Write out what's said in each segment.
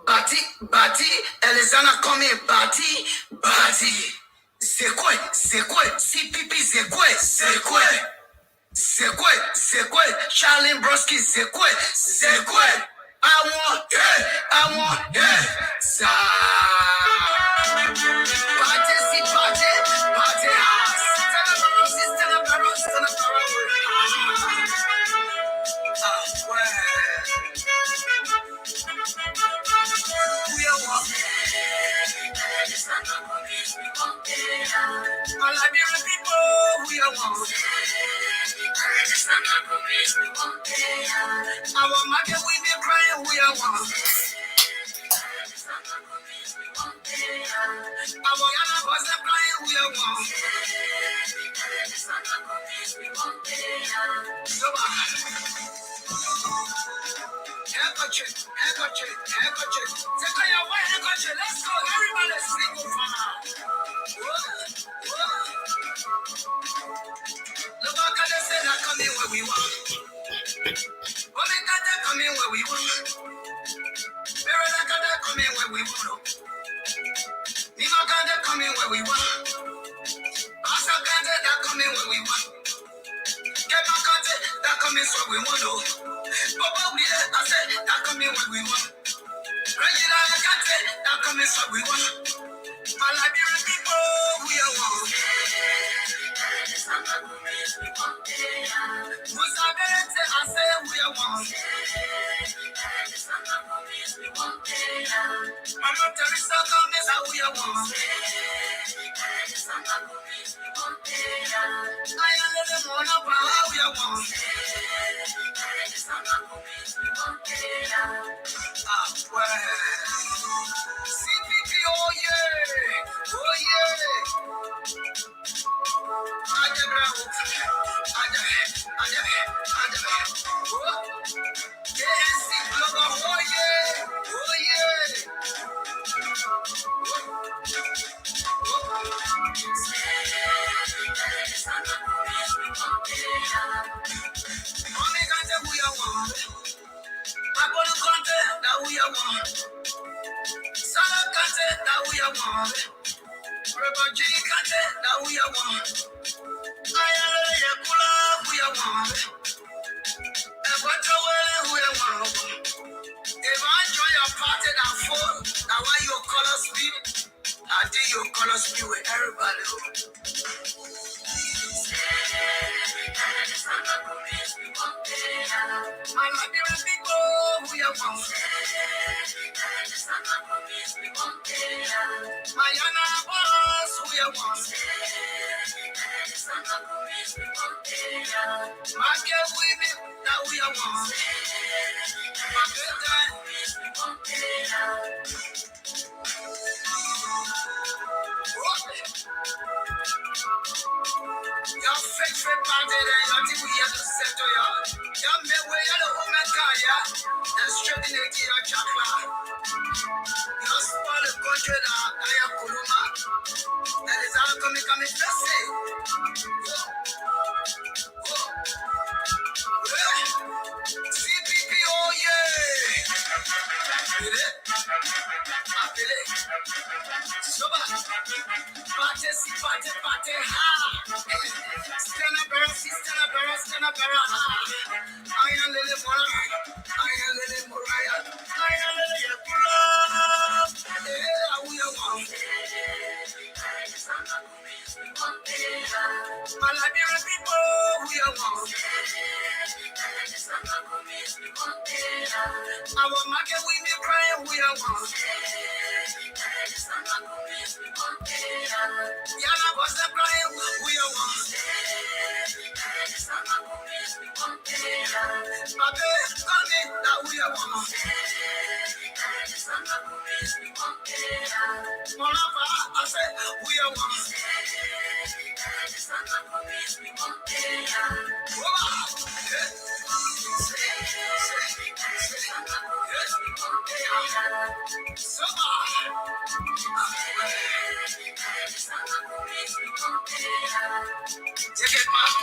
Bati, Elizana come Bati. Zekwe, CPP Zekwe, Charlie Broski Zekwe. I want, Sa. Party house. Tell them we are one. My Liberian people, we are one. Our mother, we be crying, we are one. Our Yana was crying, we are one. So, handkerchief. Take your white handkerchief. Let's go. Everybody sing for now. Look back at the say that coming where we want. What make that coming where we want? Where that coming where we want? Nima got that coming where we want. Pastor got that coming where we want. Get back at it, that coming where we want. Papa, we I said that coming where we want. Regular got it, that coming where we want. My Liberian people, we are one. Who's I say we are one. Mama Teresa comes out, we are one. I am the one of how we are one. CPP, oh yeah. If I join your party that full, now why your colors be? I think your colors be with everybody. My Liberian people, we are one. My Yana boss, we are one. My girl, now we are one. My good time. Your fake party there, I think we have to settle y'all. Y'all may wear the woman car, yeah, and straighten it to your chocolate. You're spoil the country now, I am Kuruma. That is how coming, just say. CPP, oh yeah. Feel it? I feel it. Soba. Party, ha. Stand up, ha. I am Lily Moriah. I am Lily Yakula. Yeah, we are one. My Liberian people, we are one. Our market, we be crying, we are one. Yana was the crying, we are one. My baby, coming, that we are one. Molapa, I said, we are one. Take it back.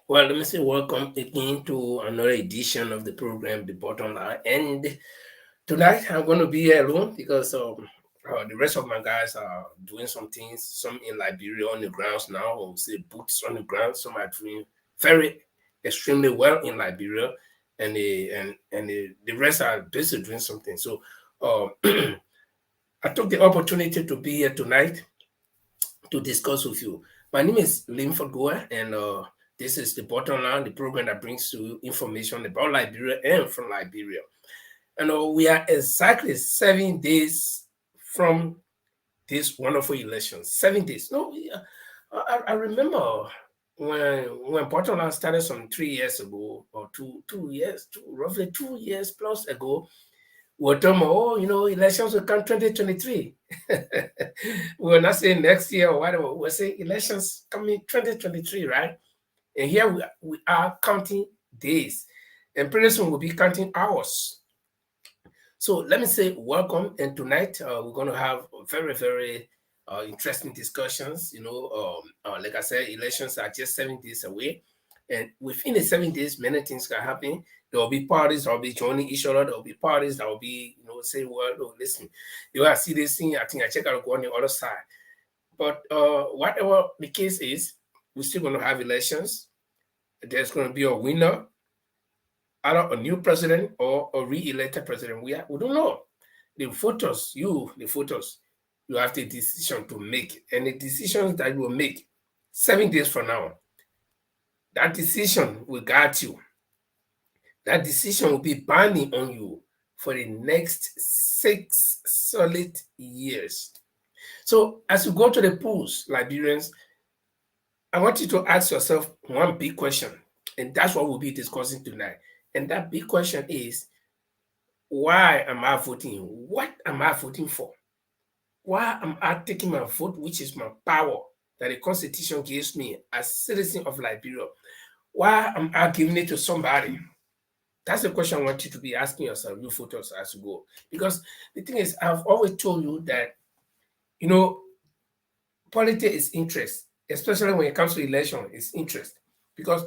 Well, let me say welcome again to another edition of the program, The Bottom Line. And tonight I'm going to be here alone because the rest of my guys are doing some things, some in Liberia on the grounds now, or say boots on the ground. Some are doing very extremely well in Liberia, and the rest are busy doing something. So uh, I took the opportunity to be here tonight to discuss with you. My name is Linford Goa, and this is the Bottom Line, the program that brings you information about Liberia and from Liberia. And we are exactly 7 days from this wonderful election. 7 days. No, I remember when Bottom Line started some 3 years ago, or 2 years, roughly 2 years plus ago. We're talking about, elections will come 2023. We're not saying next year or whatever. We're saying elections coming 2023, right? And here we are counting days. And pretty soon we'll be counting hours. So let me say welcome. And tonight we're going to have very, very interesting discussions. Like I said, elections are just 7 days away. And within the 7 days, many things can happen. There will be parties that will be joining each other. There will be parties that will be, saying, well, no, listen, the way I see this thing, I think I check out go on the other side. But whatever the case is, we're still going to have elections. There's going to be a winner, either a new president or a re-elected president. We don't know. The voters, you have the decision to make. And the decisions that you will make 7 days from now, that decision will guide you. That decision will be binding on you for the next 6 solid years. So as you go to the polls, Liberians, I want you to ask yourself one big question, and that's what we'll be discussing tonight. And that big question is, why am I voting? What am I voting for? Why am I taking my vote, which is my power that the Constitution gives me as citizen of Liberia? Why am I giving it to somebody? That's the question I want you to be asking yourself, you voters, as you go. Because the thing is, I've always told you that, politics is interest, especially when it comes to election, it's interest. Because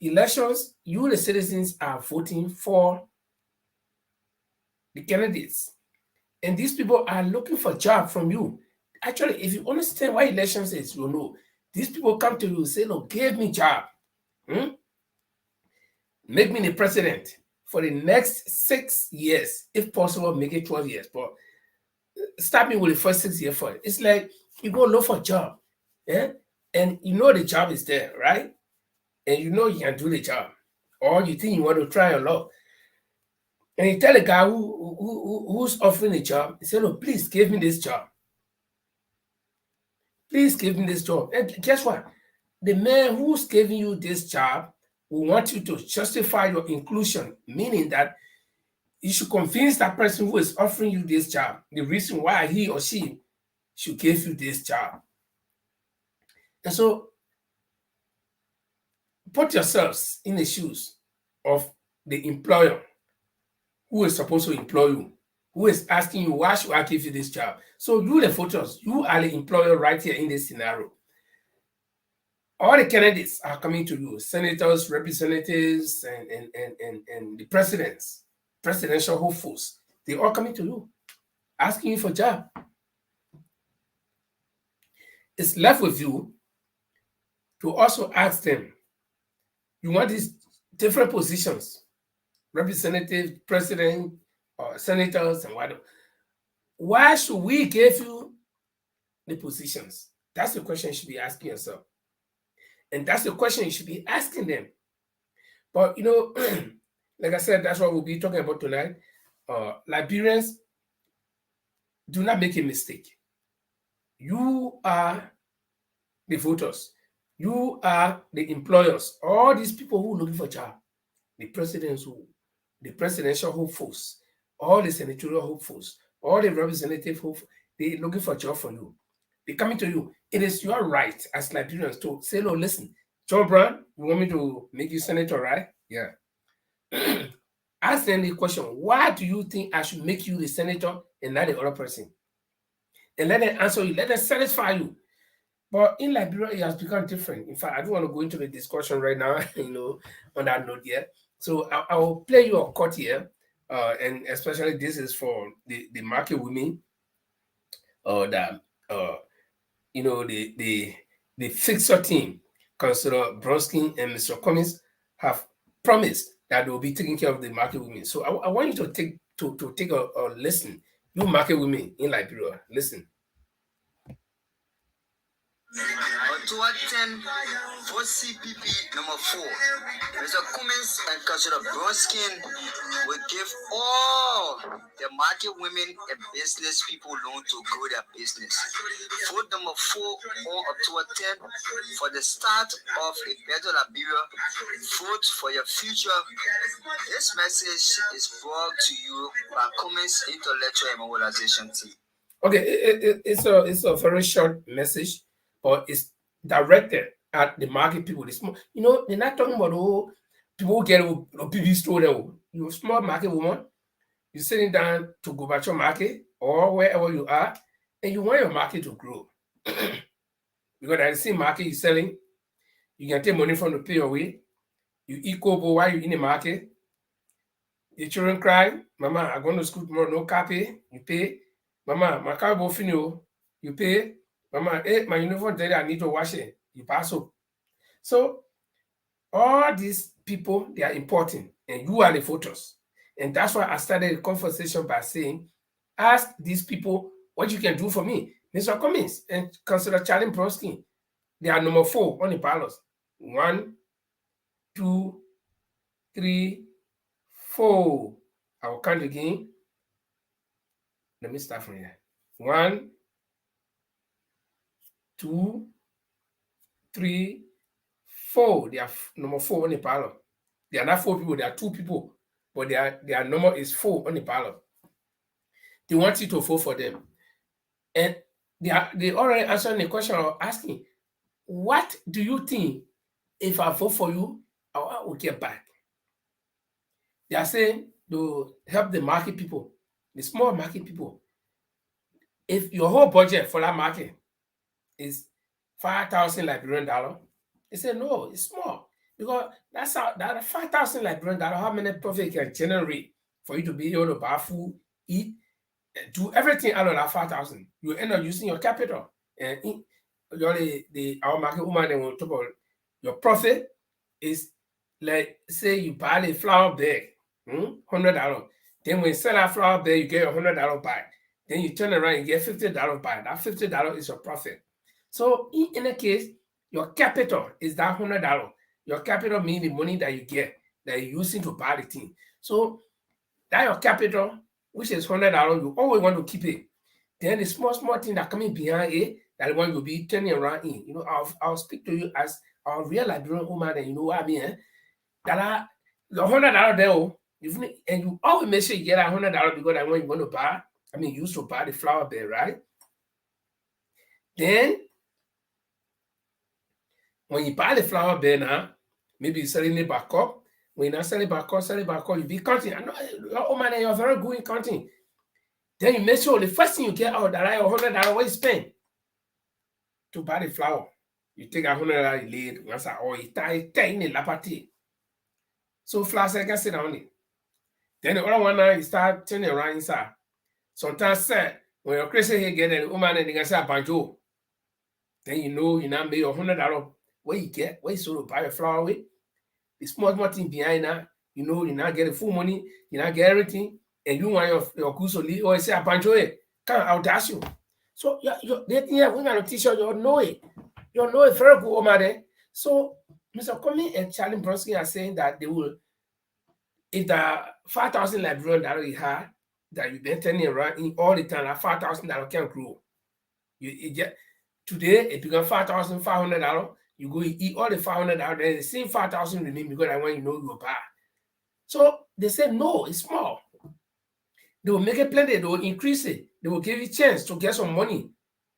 elections, you, the citizens, are voting for the candidates. And these people are looking for job from you. Actually, if you understand why elections is, these people come to you, say, look, give me job. Make me the president for the next 6 years. If possible, make it 12 years. But start me with the first 6 years for it. It's like you go look for a job. Yeah? And the job is there, right? And you can do the job. Or you think you want to try your luck. And you tell a guy who's offering a job, he said, look, please give me this job. Please give me this job. And guess what? The man who's giving you this job will want you to justify your inclusion, meaning that you should convince that person who is offering you this job the reason why he or she should give you this job. And so put yourselves in the shoes of the employer who is supposed to employ you, who is asking you, why should I give you this job? So you, the voters, you are the employer right here in this scenario. All the candidates are coming to you, senators, representatives, and the presidents, presidential hopefuls. They're all coming to you, asking you for a job. It's left with you to also ask them, you want these different positions, representative, president, or senators, and whatever. Why should we give you the positions? That's the question you should be asking yourself. And that's the question you should be asking them. But like I said, that's what we'll be talking about tonight. Liberians, do not make a mistake. You are the voters. You are the employers. All these people who are looking for job, the presidents who, the presidential hopefuls, all the senatorial hopefuls, all the representative hopefuls, they're looking for job for you. They're coming to you. It is your right as Liberians to say, no, listen, John Brown, you want me to make you senator, right? Yeah. Ask them the question, why do you think I should make you the senator and not the other person? And let them answer you, let them satisfy you. But in Liberia, it has become different. In fact, I don't want to go into the discussion right now, on that note yet. So I will play you a cut here, and especially this is for the market women, that the fixer team, Councillor Bronsky and Mr. Cummings, have promised that they will be taking care of the market women. So I want you to take a listen. You market women in Liberia, listen. To attend for CPP number 4, Mr. Cummins and Councillor Bronskin will give all the market women and business people loan to grow their business. Vote number 4 on October 10 for the start of a better Liberia. Vote for your future. This message is brought to you by Cummins Intellectual and Mobilization Team. Okay, it's a very short message, but it's directed at the market people. The small, they're not talking about people who get a PV store there. You're a small market woman, you're sitting down to go back to your market or wherever you are, and you want your market to grow. Because at the same market you're selling, you can take money from the pay away, you eat kobo while you're in the market. The children cry, Mama, I'm going to school tomorrow, no car pay, you pay. Mama, my car will finish, you pay. Mama, my uniform today, I need to wash it, you pass up. So all these people, they are important, and you are the voters. And that's why I started the conversation by saying, ask these people what you can do for me. Mr. Cummins and Councillor Charlie Bronsky, they are number 4 on the ballot. 1, 2, 3, 4. I will count again. Let me start from here. 1, 2, 3, 4. They are number 4 on the ballot. They are not 4 people, they are 2 people, but their number is 4 on the ballot. They want you to vote for them. And they already answered the question I was asking. What do you think if I vote for you, I will get back? They are saying to help the market people, the small market people. If your whole budget for that market is 5,000 Liberian dollar, they say no, it's small. Because that's how that 5,000 Liberian dollar, how many profit it can generate for you to be able to buy food, eat, do everything out of that 5,000. You end up using your capital. And our market woman, they will talk about your profit is, like, say you buy the flour bag, $100. Then when you sell that flour bag, you get $100 back. Then you turn around and get $50 back. That $50 is your profit. So in a case, your capital is that $100. Your capital means the money that you get, that you're using to buy the thing. So that your capital, which is $100, you always want to keep it. Then the small thing that coming behind it, that one will be turning around in. I'll speak to you as a real Liberian woman, and you know what I mean. That the $100 there, and you always make sure you get that $100 because that one you want to buy. Used to buy the flour bed, right? Then when you buy the flour bed now, maybe you're selling it back up. When you're not selling back up, you be counting. I know, oh man, you're very good in counting. Then you make sure the first thing you get out that $100 what you spend to buy the flour. You take $100 you laid once or you tie in the lapati. So flour can sit on it. Then the other one now you start turning around inside. Sometimes when you're crazy here get the woman and they can say banjo. Then you now make your $100 what you get, what you sort of buy your flour with. The small thing behind that, you now get the full money, you now get everything, and you want your goods to leave or say a banjo. Can audace you. So they think we're going to teach you know it. You know it very good over there. So Mr. Comey and Charlie Bronski are saying that they will, if the 5,000 Liberian that you have, that you've been turning around in all the time, that $5,000 can grow. You get today it become $5,500. You go eat all the $500, then the same 5,000 remain because I want you know you buy. So they said no, it's small. They will make it plenty, they will increase it, they will give you a chance to get some money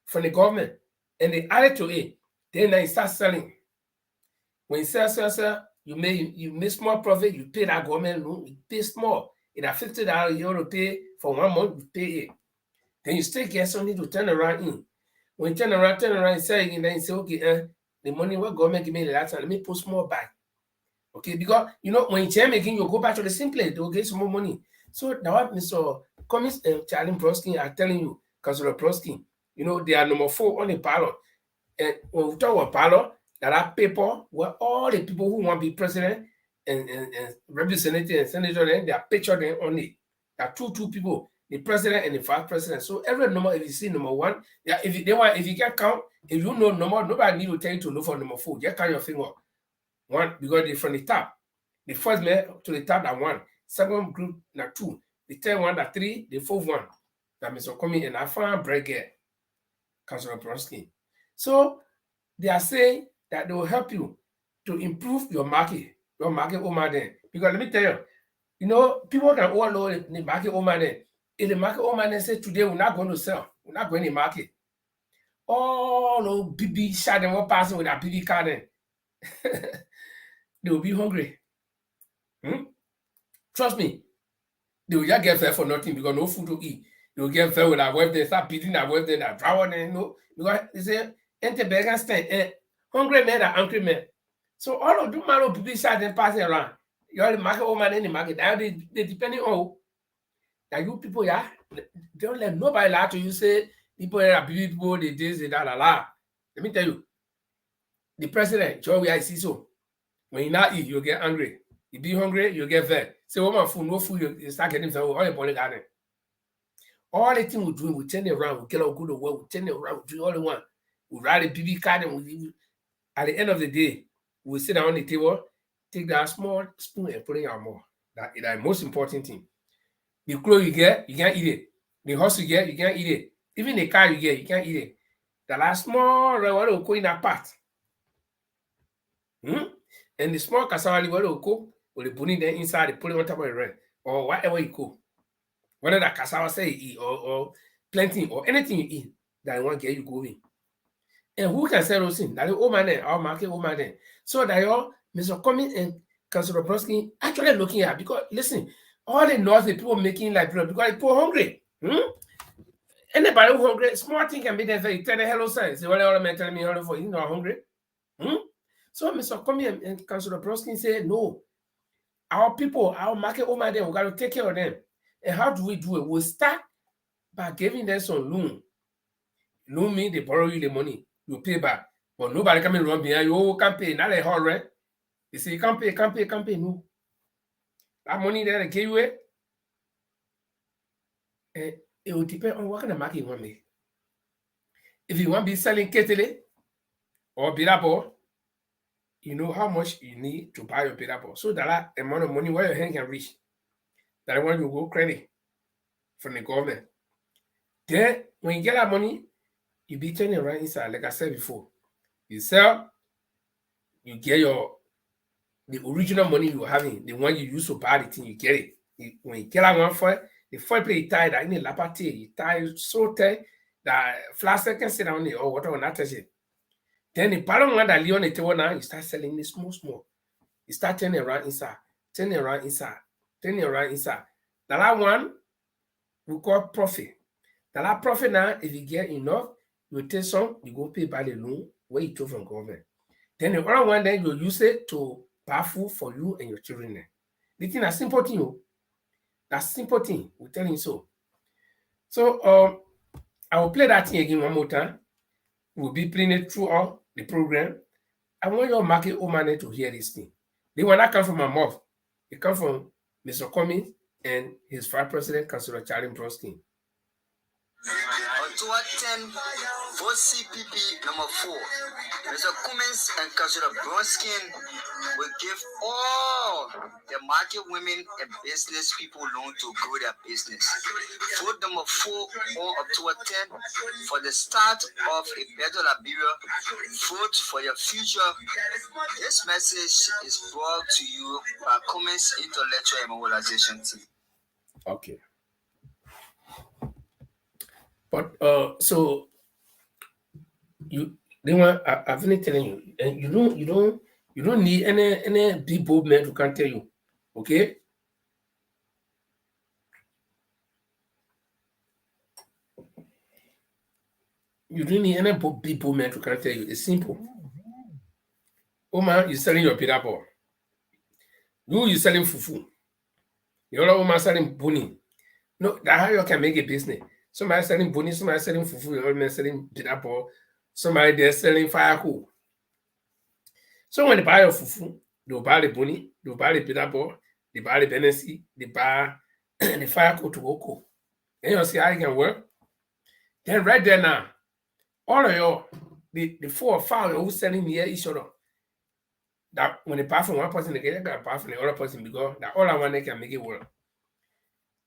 from the government, and they add it to it. Then they start selling. When you sell, you make small profit, you pay that government loan, you pay small. In a $50 you want to pay for 1 month, you pay it. Then you still get something to turn around in. When you turn around, you sell again, then you say, okay, the money what government give me the last time, let me put small back. Okay, because when you change again, you go back to the same place, they'll get some more money. So now what Mr. Cummings and Charlie Proskin are telling you, Councilor Proskin, they are number 4 on the ballot. And when we talk about ballot, there are paper where all the people who want to be president and representative and senator, then they are pictured there on it. There are two people, the president and the vice president. So every number, if you see number 1, yeah, if you can count, if you know number, nobody need to tell you to look for number 4. Just count your finger. 1, because they're from the top. The first man to the top that 1. Second group that 2. The third one that 3. The fourth one that Mr. Comey and I found Breger, Councilor Bronski. So they are saying that they will help you to improve your market over there. Because let me tell you, people can overload the market over there. If the market over there say today we're not going to sell, we're not going to market. All those BB shot them were passing with that BB card then. They will be hungry. Trust me, they will just get fed for nothing because no food to eat. They will get fed with that wife, they start beating that wife, that drown, because they say, enter beggar stand, hungry men are angry men. So all of them man will be shot and passing around. You're the market woman in the market. Now they depending on that you people, yeah, don't let nobody lie to you, say people are people, they this, they that, la. Let me tell you, the president, Joe, I see so. When you not eat, you'll get angry. You be hungry, you'll get fed. Say, woman, food, no food, you start getting fed. All your body garden. All the thing we do, we turn it around, we get our good work, we turn it around, we do all the one. We write a BB card, and at the end of the day, we sit down on the table, take that small spoon and put in our mouth. That's the most important thing. The clothes you get, you can't eat it. The horse you get, you can't eat it. Even the car you get, you can't eat it. The last small, what will go in that pot. And the small cassava, what will cook, will put it there inside, they put it on top of the rent, or whatever you cook. Whether that cassava say you eat, or plenty, or anything you eat, that want to get you going. And who can sell those things? That the old man there, our market old man there. So that y'all, Mr. Cummings and Councilor Bronski actually looking at, because listen, all the North the people making like blood because people hungry. Anybody who hungry, small thing can be there. You tell the hello sign. Say, all the men telling me hello for you not hungry. So Mr. Cummings and Councilor Bronski say, no, our people, our market over there, we got to take care of them. And how do we do it? We start by giving them some loan. Loan means they borrow you the money, you pay back. But nobody come and run behind you. Oh, can't pay, not a hard rent. They say, you can't pay, no. That money there they give you it. And it will depend on what kind of market you want to make. If you want to be selling kettle or birabo, you know how much you need to buy your birabo. So that amount of money where your hand can reach. That one you go credit from the government. Then when you get that money, you be turning around inside, like I said before. You sell, you get the original money you were having, the one you used to buy the thing, you get it. When you get that one for it, the first place you tie that in the lapate, you tie so tight that flask can sit down there or whatever, not touch it. Then the bottom one that leave on the table now, you start selling it small. You start turning around inside. That one we call profit. That profit now, if you get enough, you take some, you go pay by the loan where you took from government. Then the other one, then you use it to buy food for you and your children. The thing is simple thing. That's simple thing. We're telling you so. So I will play that thing again one more time. We'll be playing it throughout the program. I want your market woman to hear this thing. They will not come from my mouth. It comes from Mr. Cummings and his vice president, Councilor Charlie Bronski. October 10, vote CPP number 4. Mr. Cummins and Councilor Bronskin will give all the market women and business people loan to grow their business. Vote number 4 on October 10 for the start of a better Liberia. Vote for your future. This message is brought to you by Cummins Intellectual and Mobilization Team. Okay. But so they want I've been telling you, and you don't need any big bold man who can tell you, okay? You don't need any big bold man who can tell you. It's simple. Oh man, you're selling your pita ball. You're selling fufu. The other woman selling buni. No, that's how you can make a business. Somebody selling buni, somebody selling fufu, the other man selling pita ball, somebody there selling firewood. So when they buy your fufu, they'll buy the buni, they'll buy the pita ball, they buy the benesi, they buy the firewood to go. Then you see how it can work. Then right there now, all of you, the 4 or 5 who's selling near each other. That when they buy from one person, they get buy from the other person because that all I want they can make it work.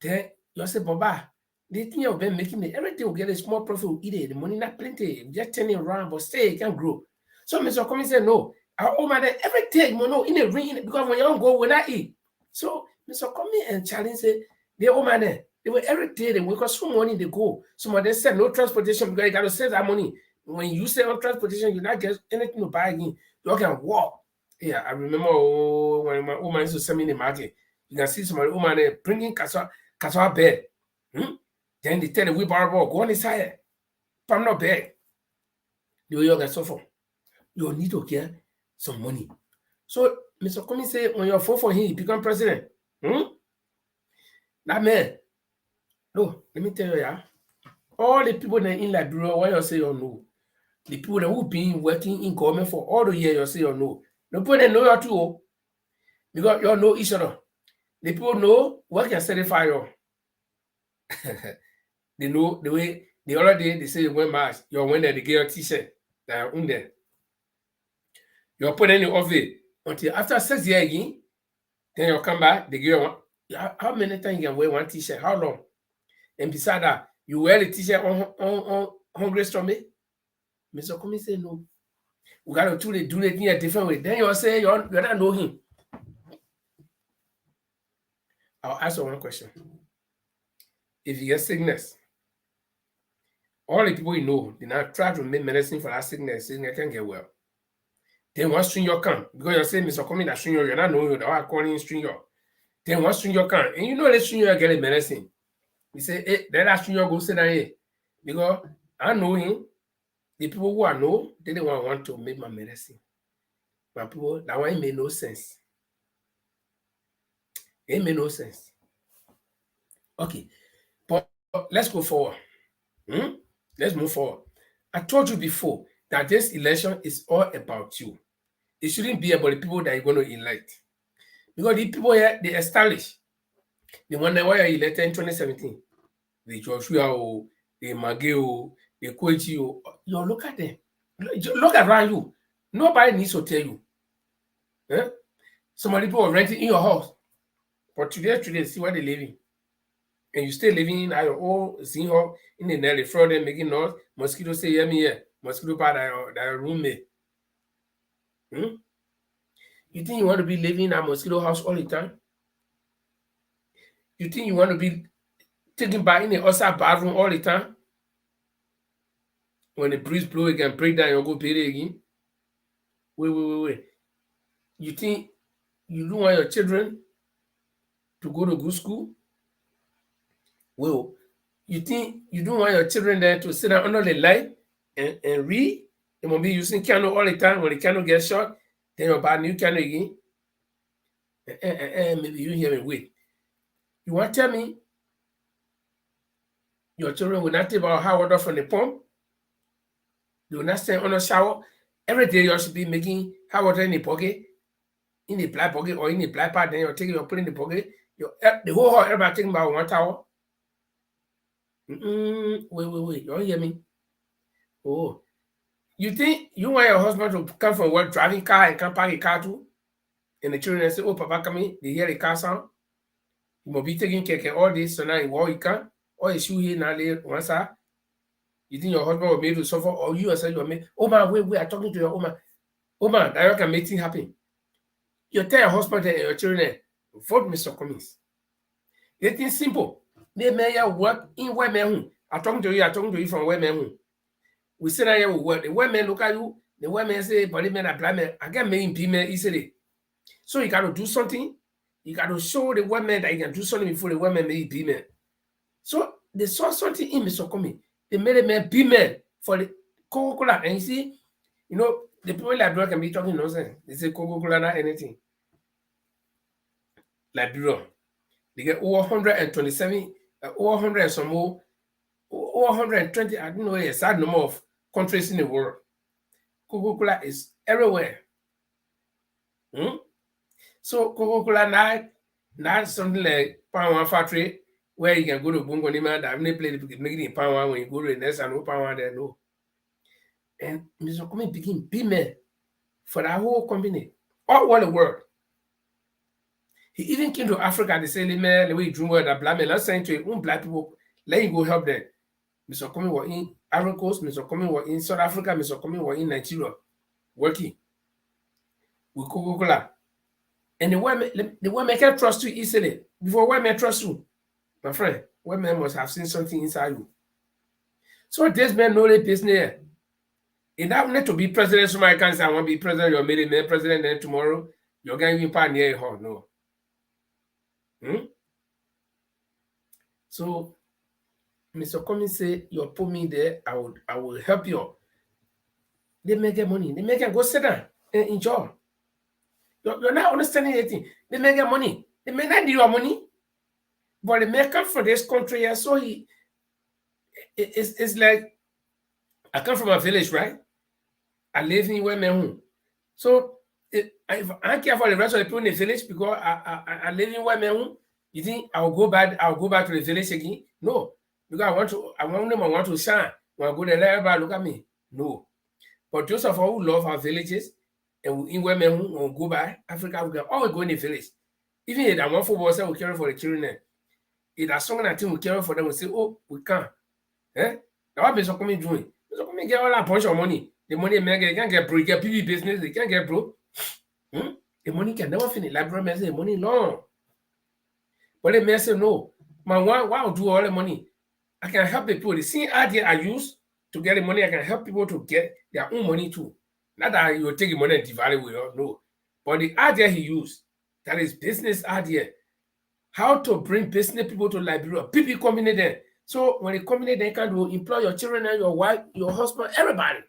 Then you say, Baba, the thing you've been making me, everything will get a small profit, will eat it. The money not plenty, just turning around, but stay, it can grow. So Mr. Coming said, no, oh man, everything, you know, in the ring, because when you don't go, when I eat. So Mr. Coming and Charlie said, they oh man, they were every day, they wake up some money, they go. Some of them said no transportation because you got to save that money. When you say on transportation, you not get anything to buy again. You can walk. Yeah, I remember when my woman used to send me in the market. You can see some of the woman there bringing cassava bed. Then they tell the wheelbarrow, go on inside. Palm no bag. The way you get suffer. You need to get some money. So Mr. Comey say when you're for him, he become president. That man. No, let me tell you, yeah. All the people that in Liberia, why you say you know? The people that who been working in government for all the years, you say you know. The people that know you too, because you know each other. The people know what can satisfy you. They know the way the other day they say you went match, you went there, they get your t-shirt that are there. You put in the office until after 6 years again, then you come back, they give you one. How many times you can wear one t-shirt? How long? And beside that, you wear the t-shirt on Hungry Stomach? Mr. Comey say no. We got to do the thing a different way. Then you say you don't know him. I'll ask you one question. If you get sickness, all the people you know, they now try to make medicine for that sickness can get well. Then one stranger come, because you say, Mr. Comey, that stranger, you're not knowing you, I calling stranger. Then one stranger come, and you know the stranger get a medicine. You say, hey, then that stranger go sit down here. Because I know him, the people who I know, they don't want to make my medicine. My people, that one made no sense. It made no sense. Okay, but let's go forward. Let's move forward. I told you before that this election is all about you. It shouldn't be about the people that you're going to elect. Because the people here, they establish. The one that were elected in 2017, the Joshua, the Mageo, the Koichi, you look at them. Look around you. Nobody needs to tell you. Some of the people are renting in your house. But today, see where they living. And you still living in your own zinho in the net, fraud and making noise. Mosquito say, yeah, me here. Mosquito by that roommate. You think you want to be living in a mosquito house all the time? You think you want to be taken by in the outside bathroom all the time? When the breeze blow, it can break down, you'll go pay it again. Wait. You think you don't want your children to go to good school? Well, you think you don't want your children there to sit down under the light and read? They will be using candle all the time. When the candle gets short, then you'll buy a new candle again. Maybe you hear me. Wait. You want to tell me your children will not take out hot water from the pump? They will not stand on a shower? Every day you should be making hot water in the pocket, in the black pocket or in the black part. Then you're taking your put in the pocket. The whole house, everybody taking about 1 hour. Wait. You don't hear me? Oh, you think you want your husband to come from work driving car and come park a car too? And the children say, "Oh, Papa coming." They hear the car sound. You must be taking care of all this. So now you can. Or is you here now? One sir. You think your husband will be able to suffer, or you yourself you will make? Oh man, wait. I'm talking to your woman. Oh man, that can make things happen. You tell your husband and your children, vote Mr. Cummings. It is simple. They may work in women. I'm talking to you from women. We say that we work. The women look at you, the women say, body men are blind men. I can make implement easily. So you gotta do something. You gotta show the women that you can do something before the women make implement. So they saw something in Mr. Cummings. They made a man payment for the Coca-Cola. And you see, the people like Liberia can be talking nonsense. They say Coca-Cola, not anything. Liberia. They get over 127, over 100 and some more, over 120, I don't know a sad number of countries in the world. Coca-Cola is everywhere. So Coca-Cola not something like Pound One factory where you can go to Bungo Nima that only play making it Pound One when you go to the next and no Pound One there, no. And Mr. Cummings begin payment for that whole company all over the world. He even came to Africa. They say, "Man, the way you drew that black man, let's send to your black people, let him go help them." Mr. Cummings was in Ivory Coast, Mr. Cummings was in South Africa, Mr. Cummings was in Nigeria, working with Coca-Cola. And the women can trust you easily. Before women trust you, my friend, women must have seen something inside you. So this man know the business. It don't need to be president. Somebody can say, "I want to be president." You're made a president, then tomorrow you're going to be part near her. No. So Mr. Cummings say, "You put me there, I will help you." They may get money. They may get go sit down and enjoy. You're not understanding anything. They may get money. They may not need your money, but they may come from this country. Yeah, so it's like I come from a village, right? I live in where my home. So I don't care for the rest of the people in the village because I live in where my home. You think I'll go back to the village again? No. Because I want to shine. When I go there, let everybody look at me. No. But those of us who love our villages and in women who will go by Africa, we can always go in the village. Even if that one football say we care for the children, if that's something that we care for them, we say, "Oh, we can't." Now what Mr. Cummings doing? Mr. Cummings get all that bunch of money. The money they can't get broke. Get PV business, they can't get broke. The money can never finish. Like bro, say the money long. But they may say, "No, man, why I'll do all the money? I can help the people. The same idea I use to get the money, I can help people to get their own money too. Not that you take the money and devalue it, no. But the idea he used, that is business idea. How to bring business people to Liberia. People coming in there. So when they come in there, they can do employ your children and your wife, your husband, everybody.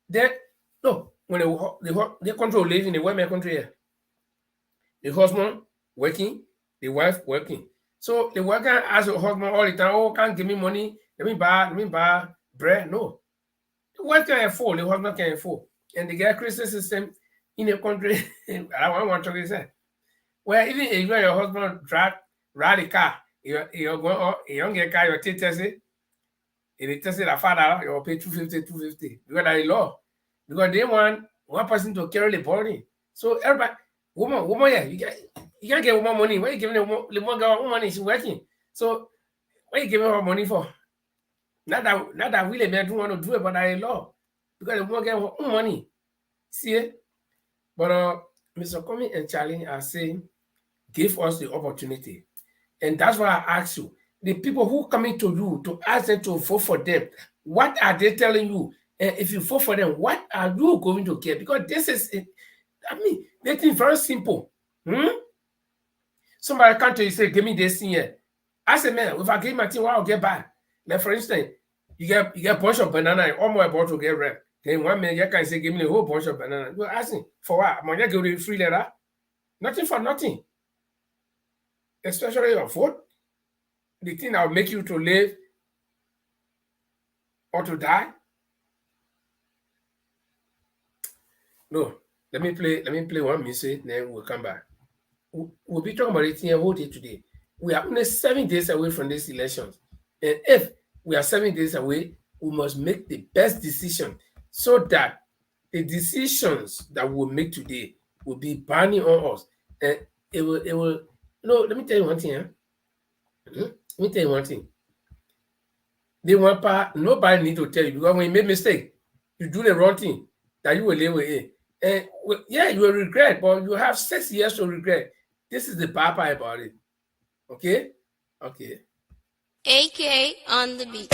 Then, no, when they control live in the women country here. The husband working, the wife working. So the worker asks the husband all the time, "Oh, can't give me money. Let me buy bread." No. The wife can afford, the husband can afford. And the get Christian system in a country, I don't want to say, where even if your husband ride the car, you're going up, you don't get car, your test it. If it tells the father, you'll pay 250. Because that's the law. Because they want one person to carry the burden. So everybody, woman, yeah, you can't get woman money. Why you giving the woman girl money? She's working. So what you giving her money for? Not that really men don't want to do it, but that's the law. Because the woman get her own money. See it? But Mr. Cummings and Charlie are saying, give us the opportunity. And that's why I ask you, the people who coming to you to ask them to vote for them, what are they telling you? And if you vote for them, what are you going to get? Because this is, making it very simple. Somebody come to you say, "Give me this thing here." I say, "Man, if I give my thing, what I'll get back?" Like for instance, you get a bunch of banana, almost about to get red. Then 1 minute you can say, "Give me a whole bunch of banana." You're asking for what? I'm gonna give you free letter. Nothing for nothing. Especially your vote. The thing that will make you to live or to die. No. Let me play one music, then we'll come back. We'll be talking about it here whole day today. we are only 7 days away from these elections. And if we are 7 days away, we must make the best decision so that the decisions that we'll make today will be binding on us. And it will, let me tell you one thing. Let me tell you one thing. They want nobody need to tell you, because when you make mistake, you do the wrong thing, that you will live with it. And yeah, you will regret, but you have 6 years to regret. This is the bad part about it. Okay? Okay. AK on the beat.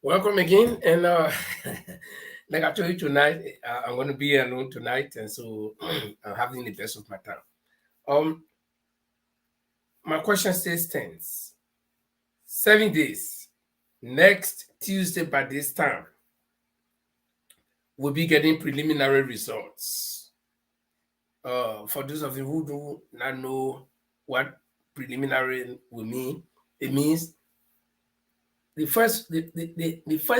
Welcome again, and like I told you tonight, I'm going to be alone tonight, and so I'm having the best of my time. My question still stands. 7 days. Next Tuesday by this time, we'll be getting preliminary results. For those of you who do not know what preliminary will mean, it means the first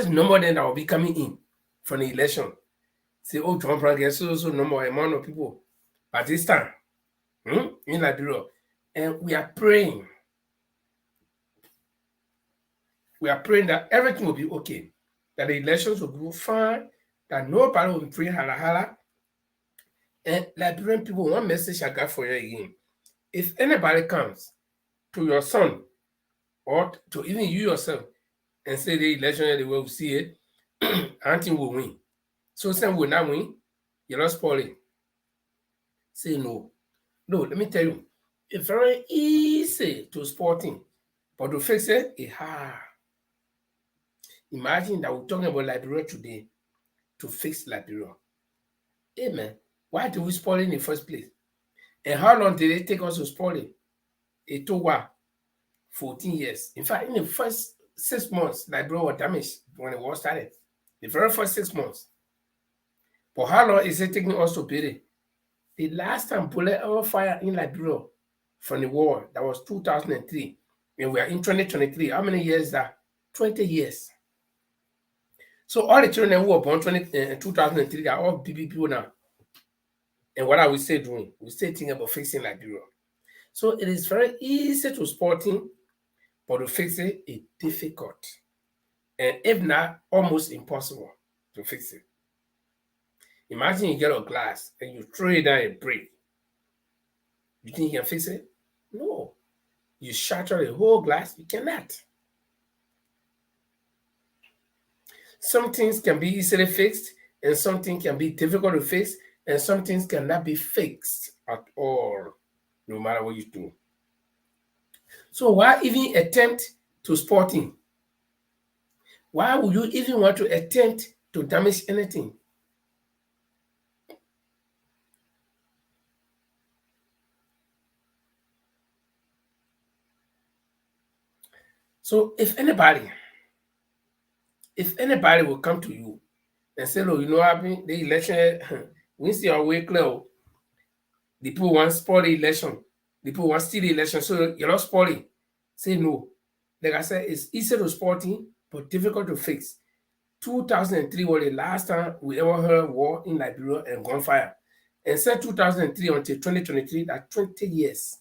number then that will be coming in from the election. Say, oh, Trump gets so number amount of people by this time in Liberia. And we are praying We are praying that everything will be okay, that the elections will go fine, that nobody will pray hala hala. And Liberian people, one message I got for you again. If anybody comes to your son or to even you yourself and say the election the way we see it, Auntie will win. So some will not win, you're not spoiling. Say no. No, let me tell you, it's very easy to sporting, but to fix it's hard. Imagine that we're talking about Liberia today to fix Liberia. Amen. Why do we spoil it in the first place? And how long did it take us to spoil it? It took what? 14 years. In fact, in the first 6 months, Liberia was damaged when the war started. The very first 6 months. But how long is it taking us to build it? The last time bullet ever fired in Liberia from the war, that was 2003. And we are in 2023. How many years is that? 20 years. So all the children who were born 2003, they are all baby people now. And what are we still doing? We still thinking about fixing Liberia. So it is very easy to sporting, but to fix it is difficult. And if not, almost impossible to fix it. Imagine you get a glass and you throw it down and break. You think you can fix it? No. You shatter the whole glass, you cannot. Some things can be easily fixed, and some things can be difficult to fix, and some things cannot be fixed at all, no matter what you do. So why even attempt to sporting? Why would you even want to attempt to damage anything? So if anybody will come to you and say, "Look, you know what happened? The election, we see our way clear. The people want to spoil the election. The people want to steal the election, so you're not spoiling." Say no. Like I said, it's easy to sporting, but difficult to fix. 2003 was the last time we ever heard war in Liberia and gunfire. And said 2003 until 2023, that's 20 years.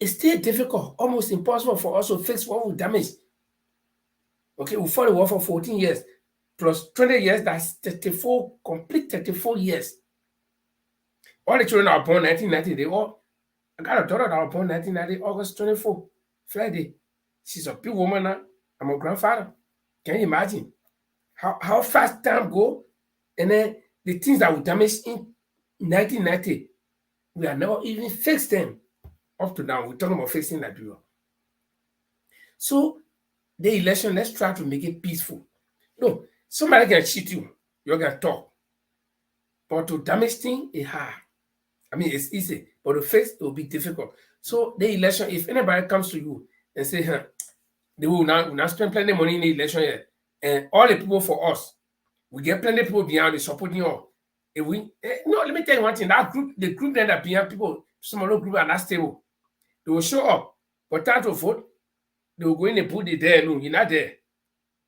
It's still difficult, almost impossible for us to fix what we damaged. Okay, we fought the war for 14 years, plus 20 years, that's 34, complete 34 years. All the children that were born 1990, I got a daughter that was born 1990, August 24, Friday. She's a big woman now. I'm a grandfather. Can you imagine how fast time go? And then the things that we damaged in 1990, we have never even fixed them. Up to now, we're talking about fixing Liberia. So the election, let's try to make it peaceful. No, somebody can cheat you. You can talk. But to damage things is hard. I mean, it's easy, but to fix it will be difficult. So the election, if anybody comes to you and say, they will not spend plenty of money in the election yet, and all the people for us, we get plenty of people behind the supporting you. If we no, let me tell you one thing. That group, the group that behind people, some other group are not stable. They will show up, but time to vote, they will go in and put the there. No, you're not there.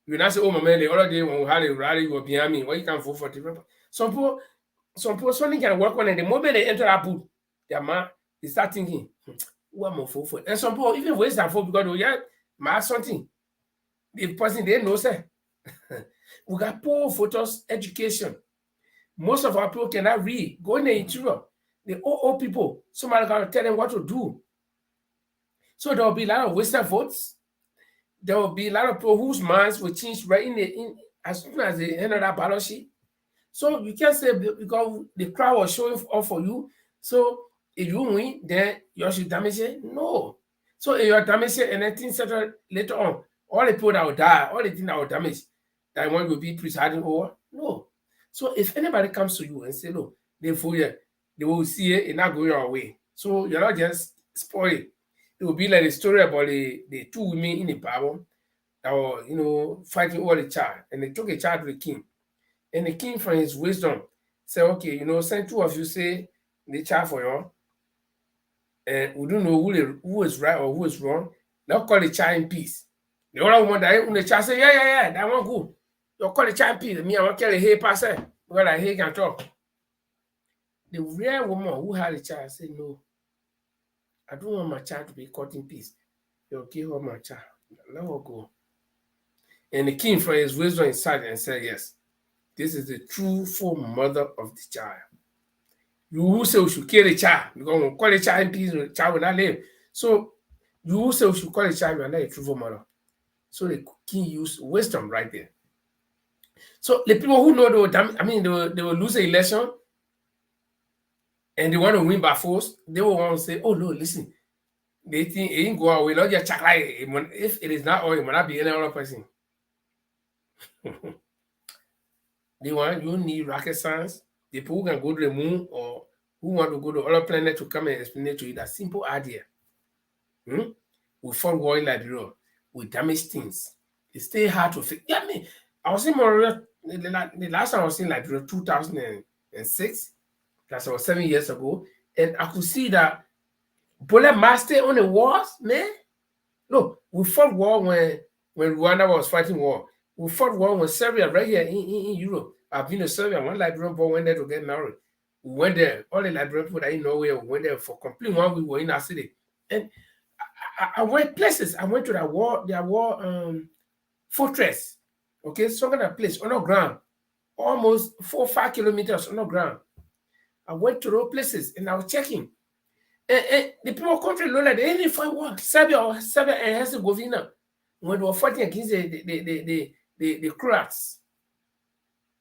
You not say, "Oh, my man, the other day when we had a rally, you were behind me. Why you can't vote for different?" Some people, something can work on it. The moment they enter that booth, their man, they start thinking, "Who am I vote for?" And some people even waste their vote because they yeah, mark something. The person they know, say, we got poor voters education. Most of our people cannot read. Go in the interior. The old people, somebody got to tell them what to do. So there will be a lot of wasted votes. There will be a lot of people whose minds will change right in as soon as they enter that ballot sheet. So you can't say because the crowd was showing off for you. So if you win, then you should damage it. No. So if you're damaging and then things settle later on, all the people that will die, all the things that will damage, that one will be presiding over. No. So if anybody comes to you and say, "Look, they fool you," they will see it and not go your way. So you're not just spoiled. It will be like the story about the two women in the Bible that were, fighting over the child. And they took a child to the king. And the king, from his wisdom, said, "Okay, send two of you, say the child for you. And we don't know who is right or who is wrong. Let's call the child in peace." The other one that when the child say, yeah, that one good. You call the child in peace. Me, I want to kill the hair passer. Because I hair can talk. The real woman who had the child said, "No, I don't want my child to be caught in peace. You'll give her my child. Let her go. And the king from his wisdom inside and said, yes, this is the truthful mother of the child. You who say we should kill the child, because we call the child in peace, the child will not live. So you who say we should call the child, you are not a truthful mother. So the king used wisdom right there. So the people who know they will lose the election and they want to win by force, they will want to say, oh no, listen, they think it ain't go away. Not just check like if it is not oil, it might not be any other person. They want you need rocket science. The people who can go to the moon or who want to go to other planet to come and explain it to you. That simple idea. We fought war in Liberia. We damaged things. It's still hard to fix. Yeah, I mean, I was in Montreal the last time I was in Liberia 2006. That's about 7 years ago. And I could see that bullet master on the walls, man. No, we fought war when Rwanda was fighting war. We fought war when Serbia, right here in Europe. I've been to Serbia. One Liberian boy went there to get married. We went there. All the Liberian people that in Norway, we went there for complete 1 week. We were in our city. And I went places. I went to their war fortress. Okay, so that place on the ground, almost 4 or 5 kilometers on the ground. I went to those places and I was checking. And the people of country know that they didn't fight war. Serbia and Herzegovina, when they were fighting against the Croats.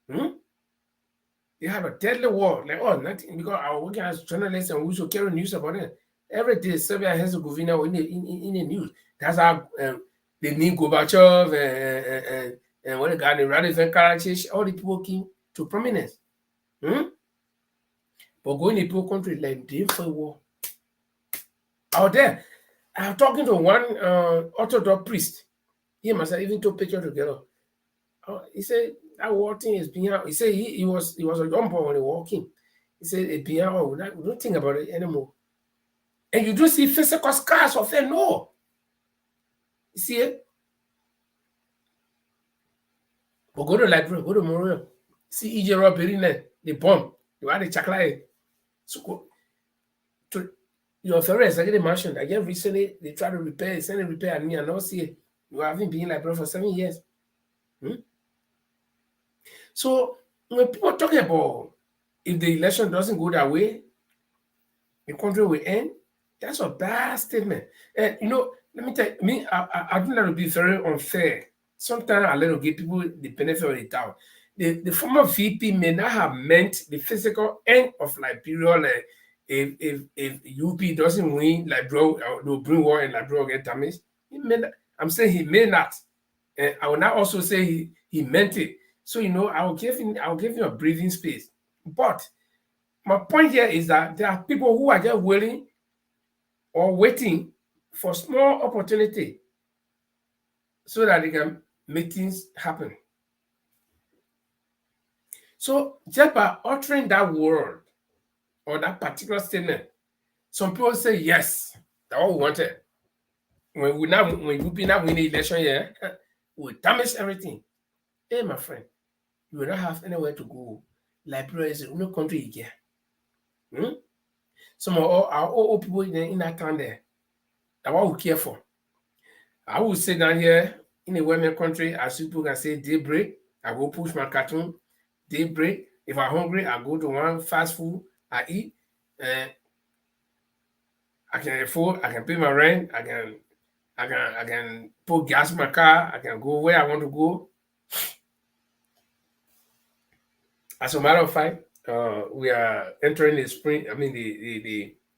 They have a deadly war. Like, oh, nothing, because I was working as journalists and we should carry news about it. Every day, Serbia and Herzegovina were in the news. That's how they need Gorbachev and what the guy, the Radovan Karadzic, all the people came to prominence. But going to poor country like they for war. Out there, I'm talking to one Orthodox priest. He must have even took picture together. He said that war thing is behind. He said he was a young boy when he walking. He said it's behind. Oh, we don't think about it anymore. And you don't see physical scars of it, no. You see it? But go to Liberia, go to Montreal. See EJ Robert, the bomb. You had the chocolate. So go to your favorite executive mansion. I just recently they try to repair, send a repair and me and not see it. You haven't been in Liberia for 7 years. So when people are talking about if the election doesn't go that way, the country will end, that's a bad statement. And let me tell you, I think that would be very unfair. Sometimes I let to give people the benefit of the doubt. The former VP may not have meant the physical end of Liberia. Like if UP doesn't win, Liberia they'll bring war and Liberia will get damaged. I'm saying he may not. And I will not also say he meant it. So I'll give him a breathing space. But my point here is that there are people who are just willing or waiting for small opportunity so that they can make things happen. So just by uttering that word or that particular statement, some people say yes, that's what we wanted. When we not win the election here, we damage everything. Hey, my friend, you will not have anywhere to go. Liberia is the only country you get. Some of our old people in that town there, that's what we care for. I will sit down here in a women country, as people can say daybreak, I go push my cartoon, daybreak. If I'm hungry, I go to one fast food, I eat, and I can afford, I can pay my rent, I can put gas in my car, I can go where I want to go. As a matter of fact, we are entering the spring,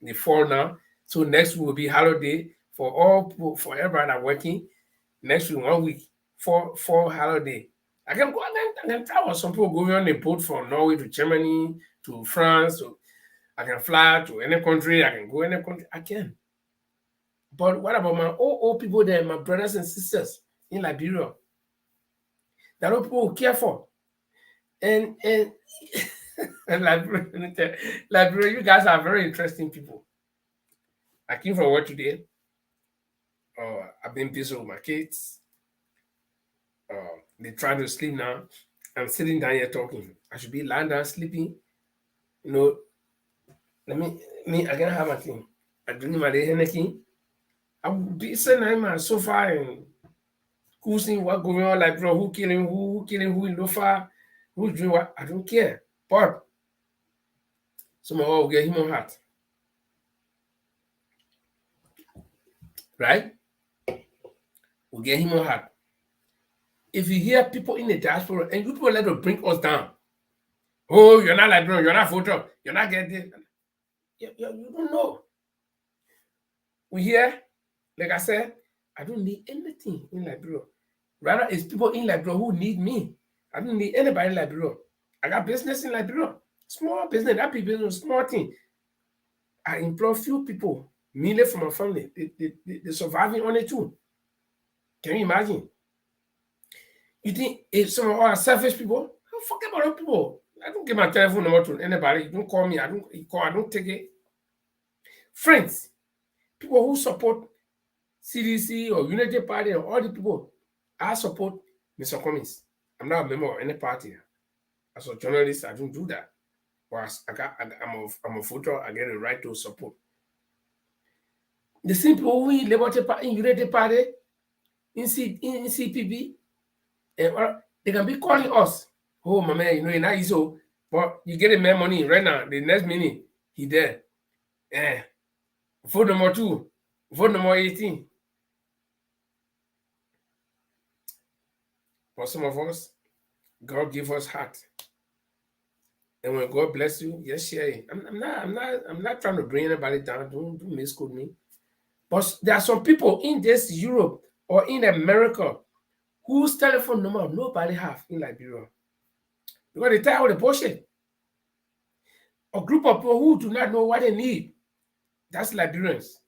the fall now. So next will be holiday for everybody that working. Next week, 1 week, for holiday. I can go and then travel. Some people going on a boat from Norway to Germany to France. So I can fly to any country. I can go any country. I can. But what about my old people there, my brothers and sisters in Liberia? That are people who care for. And Liberia, you guys are very interesting people. I came from work today. I've been busy with my kids. They're trying to sleep now. I'm sitting down here talking. I should be lying down sleeping. Let me I can have my thing. I drink my day Henneken. I would be saying I'm on sofa and who's in what going on, like bro, who killing who in Lofa, who's doing what, I don't care. But someone will get him on heart. Right? We'll get him on heart. If you hear people in the diaspora and you people let them bring us down, oh, you're not like bro, you're not photo, you're not getting this. You don't know. We hear, like I said, I don't need anything in Liberia. Rather, it's people in Liberia who need me. I don't need anybody in Liberia. I got business in Liberia. Small business, that big business, small thing. I employ few people, mainly from my family. They're surviving on it too. Can you imagine? You think if some of our selfish people, don't forget about other people. I don't give my telephone number to anybody. You don't call me. I don't take it. Friends, people who support CDC or Unity Party or all the people, I support Mr. Cummings. I'm not a member of any party. As a journalist, I don't do that. But I'm a voter, I get a right to support. The same people who in Liberty Party, in Unity Party, in CPB, they can be calling us. Oh, my man, you're not easy. But you get a man money right now. The next minute, he there. Vote number 2, vote number 18. For some of us, God give us heart. And when God bless you, yes, share it. I'm not trying to bring anybody down. Don't misquote me. But there are some people in this Europe or in America whose telephone number nobody have in Liberia. Because they tired of the bullshit. A group of people who do not know what they need. That's Liberians.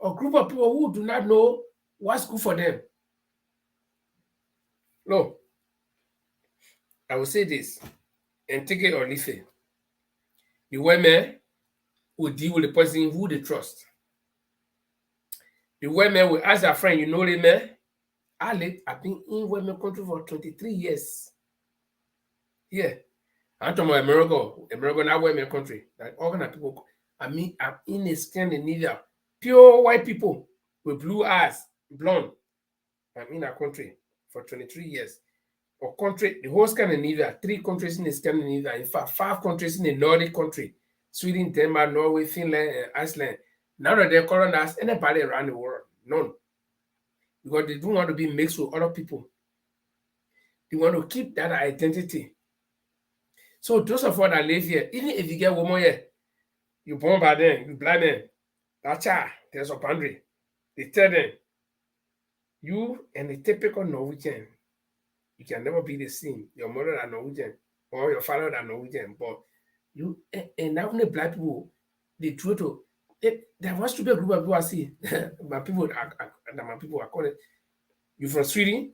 A group of people who do not know what's good for them. No. I will say this, and take it or leave it. The women will deal with the person who they trust. The women will ask their friend, you know the man? I've been in women country for 23 years. Yeah. I'm talking about America, not women country. Like all kind of people. I mean, I'm in a Scandinavia. Pure white people with blue eyes, blonde. I'm in a country for 23 years. Or country, the whole Scandinavia, 3 countries in the Scandinavia, in fact, 5 countries in the Nordic country, Sweden, Denmark, Norway, Finland, and Iceland. None of them colonize anybody around the world. None. Because they don't want to be mixed with other people. They want to keep that identity. So those of us that live here, even if you get woman here, you born by them, you blind them, that child, there's a boundary. They tell them, you and the typical Norwegian, you can never be the same. Your mother are Norwegian or your father are Norwegian, but you and now the black people, they try to. There was to be a group of people I see. My people are calling. You from Sweden,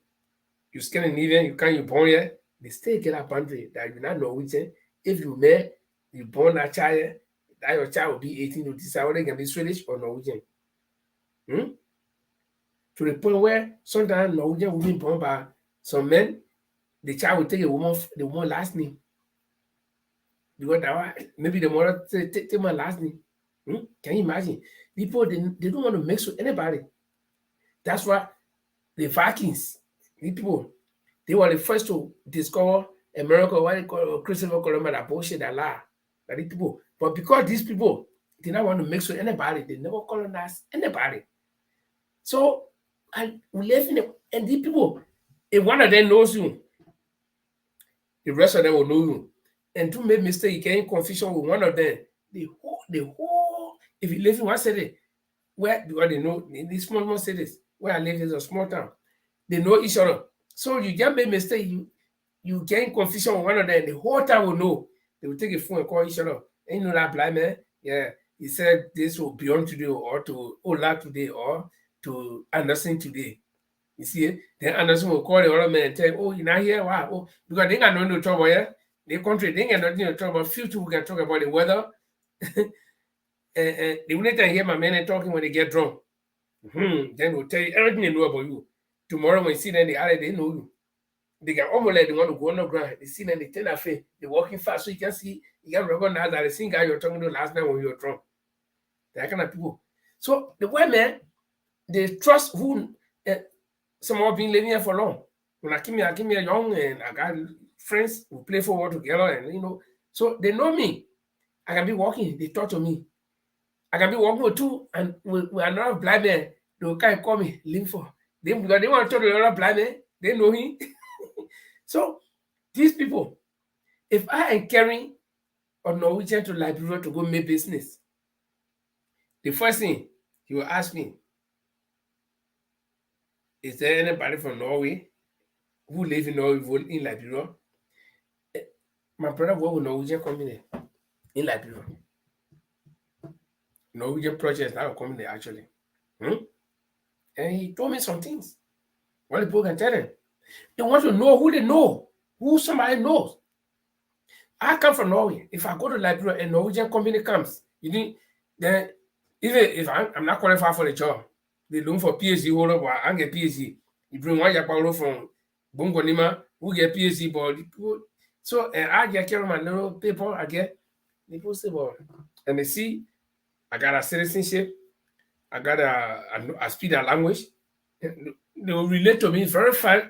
you Scandinavian, you born here. They still get a boundary that you're not Norwegian. If you marry, you born that child, that your child will be 18 to decide whether they can be Swedish or Norwegian. To the point where sometimes Norwegian women born by some men, the child will take the woman last name. Because maybe the mother take my last name. Can you imagine? People, they don't want to mix with anybody. That's why the Vikings, the people, they were the first to discover America, what they call Christopher Columbus, that bullshit, that lie. That the people. But because these people did not want to mix with anybody, they never colonized anybody. So, and we live in it, and these people, if one of them knows you, the rest of them will know you. And to make mistake, you get in confusion with one of them. The whole, if you live in one city, where because they know in these small cities, where I live is a small town, they know each other. So you get made mistake, you get in confusion with one of them, the whole town will know. They will take a phone and call each other. And you know that blind man, yeah, he said this will be on today, or to Ola today, or to Anderson today. You see, then Anderson will call the other man and tell, oh, you're not here? Wow. Oh, because they got no trouble here. The country, they got nothing to talk about. Few people can talk about the weather. and the only time hear my men talking when they get drunk. Then we'll tell you everything they know about you. Tomorrow when you see them, they know you. They can almost let they want to go on the ground. They see them, they tell their face, they're walking fast, so you can see, you can recognize that the same guy you're talking to last night when you were drunk. That kind of people. So the women, they trust who some have been living here for long. When I came here young, and I got friends who play football together, and so they know me. I can be walking, they talk to me. I can be walking with two, and with another blind man, they will kind of call me Linfo. Because they want to talk to the other blind man, they know him. So these people, if I am carrying a Norwegian to Liberia to go make business, the first thing he will ask me, is there anybody from Norway who live in Norway in Liberia? My brother work with Norwegian company in Liberia. Norwegian projects that are coming there actually. And he told me some things. What people can tell them. They want to know who they know, who somebody knows. I come from Norway. If I go to Liberia and Norwegian company comes, then even if I'm not qualified for the job, they look for PhD holder, but I get PhD. You bring one Yaparo from Bongo Nima, who get PhD, but so I get carry my little paper, I get people say, well, and they see I got a citizenship, I got a speak a language. They will relate to me very fast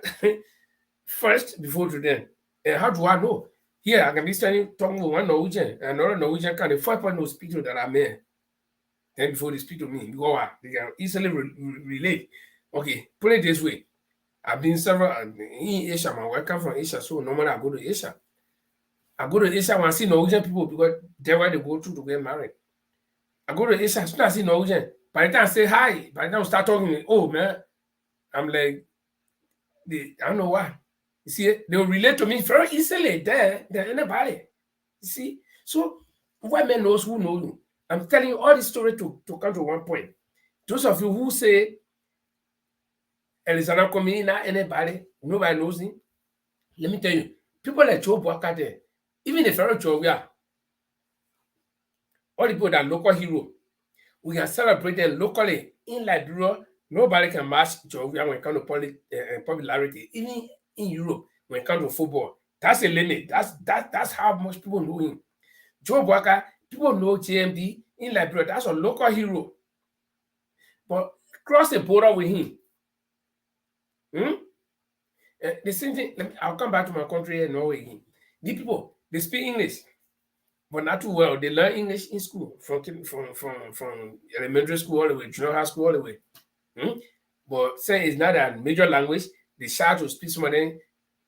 first before to them. And how do I know? Here I can be standing talking with one Norwegian, and another Norwegian can the first person who speak to that I'm here. Then before they speak to me, because they can easily relate. Okay, put it this way. I've been several in Asia, my wife come from Asia, so normally I go to Asia. I go to Asia when I see Norwegian people because that's why they go through to get married. I go to Asia, as soon as I see Norwegian, by the time I say hi, by the time I start talking, oh man, I'm like, I don't know why. You see, they will relate to me very easily than anybody. You see? So white man knows who knows you. I'm telling you all this story to come to one point. Those of you who say Elizana coming not anybody, nobody knows him. Let me tell you, people like Joe Boaka there, even the Pharaoh Joe, all the people that are local hero, we can celebrate them locally in Liberia. Nobody can match Georgia when it comes to popularity. Even in Europe, when it comes to football, that's the limit. That's how much people know him. Joe Boaka, people know JMD in Liberia. That's a local hero. But cross the border with him. The same thing. I'll come back to my country here, Norway again. The people, they speak English, but not too well. They learn English in school from elementary school all the way, junior high school all the way. But say it's not a major language, they start to speak some of them.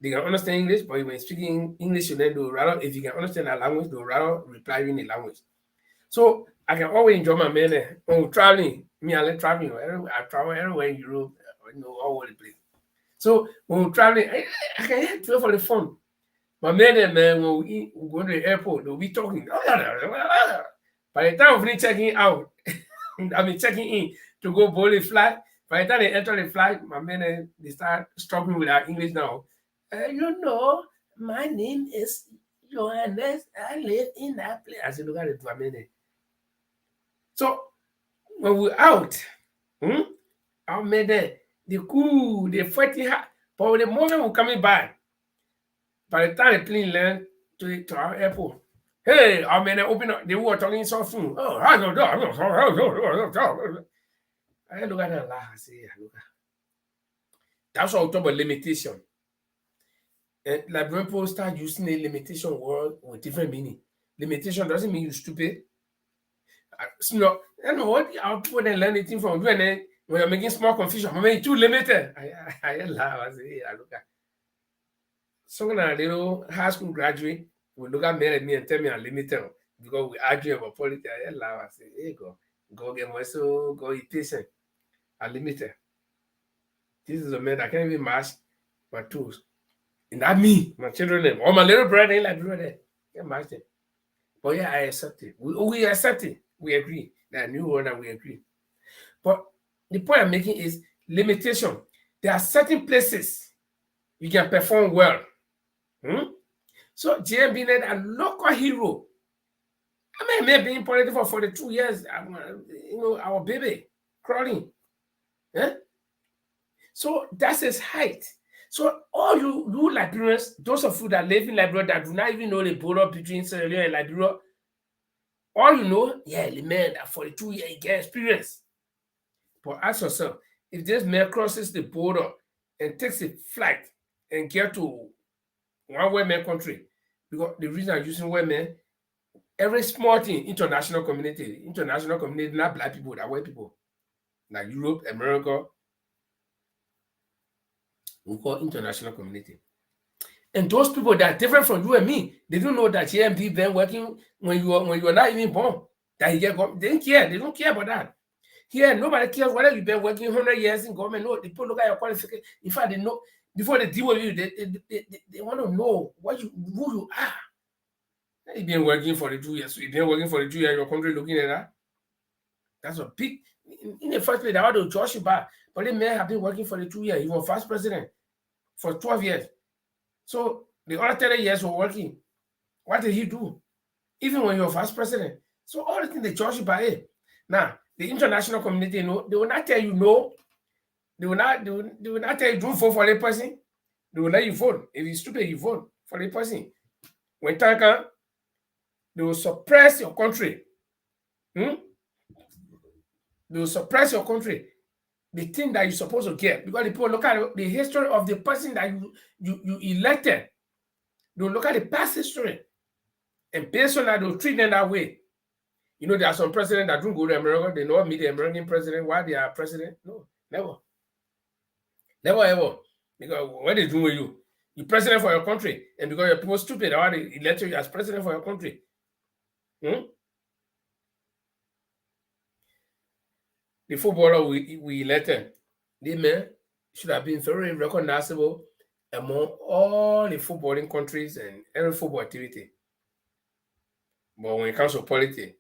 They can understand English, but when speaking English, then they'll rather, if you can understand that language, they'll rather reply in the language. So I can always enjoy my man when traveling. Me, I like traveling. I travel everywhere in Europe, all over the place. So when we're traveling, I can help for the fun. My man, when we go to the airport, they'll be talking. By the time we checking out, I mean checking in to go board the flight. By the time they enter the flight, my men they start struggling with our English now. My name is Johannes. I live in that place. I said, look at it, my men. So when we're out, our men they cool, they fighting hard. But the moment we're coming by the time the plane land to our airport, hey, our men open up. They were talking so soon. Oh, I don't know. I look at that laugh. I say, look at. That's what I talk about limitation. And like when people start using a limitation word with different meaning. Limitation doesn't mean you're stupid. I know what I'll put and learn anything from you, and then when you're making small confusion, I mean too limited. I laugh. I say, I look at. So when a little high school graduate will look at me and tell me I'm limited because we argue about politics. I laugh. I say, hey, go get my soul, go eat patient. I'm limited. This is a man I can't even match my tools. And not me, my children, or my little brother, like brother. Can't match them. But yeah, I accept it. We accept it. We agree. That new one and we agree. But the point I'm making is limitation. There are certain places you can perform well. So JM being a local hero. I may have been in politics for 42 years. Our baby crawling. So that's his height. So all you Liberians, those of you that live in Liberia that do not even know the border between Sierra Leone and Liberia, all you know, the man that 42 years he get experience. But ask yourself, if this man crosses the border and takes a flight and get to one women country, because the reason I'm using women, every small thing, international community, not black people, that white people, like Europe, America, we call international community. And those people that are different from you and me, they don't know that EMP been working when you are not even born. That he get they didn't care. They don't care about that. Here, nobody cares whether you've been working 100 years in government. No, people look at your qualification. In fact, they know before they deal with you, they want to know who you are. You've been working for the 2 years. So you've been working for the 2 years, your country looking at that. That's a big, in the first place, they want to judge you back. But the man have been working for the 2 years. He was vice president for 12 years. So the other 30 years were working. What did he do? Even when you're vice president. So all the things they judge you by it. Now, the international community, they will not tell you no. They will not tell you don't vote for the person. They will let you vote. If you're stupid, you vote for the person. When Tanka, they will suppress your country. They will suppress your country. The thing that you're supposed to get. Because the people look at the history of the person that you elected. They will look at the past history. And based on that, they'll treat them that way. You know, there are some presidents that don't go to America. They don't meet the American president while they are president. No, never. Never ever. Because what they do with you? You're president for your country. And because your people stupid, they want to elect you as president for your country. The footballer we elected, they men should have been very recognizable among all the footballing countries and every football activity. But when it comes to politics,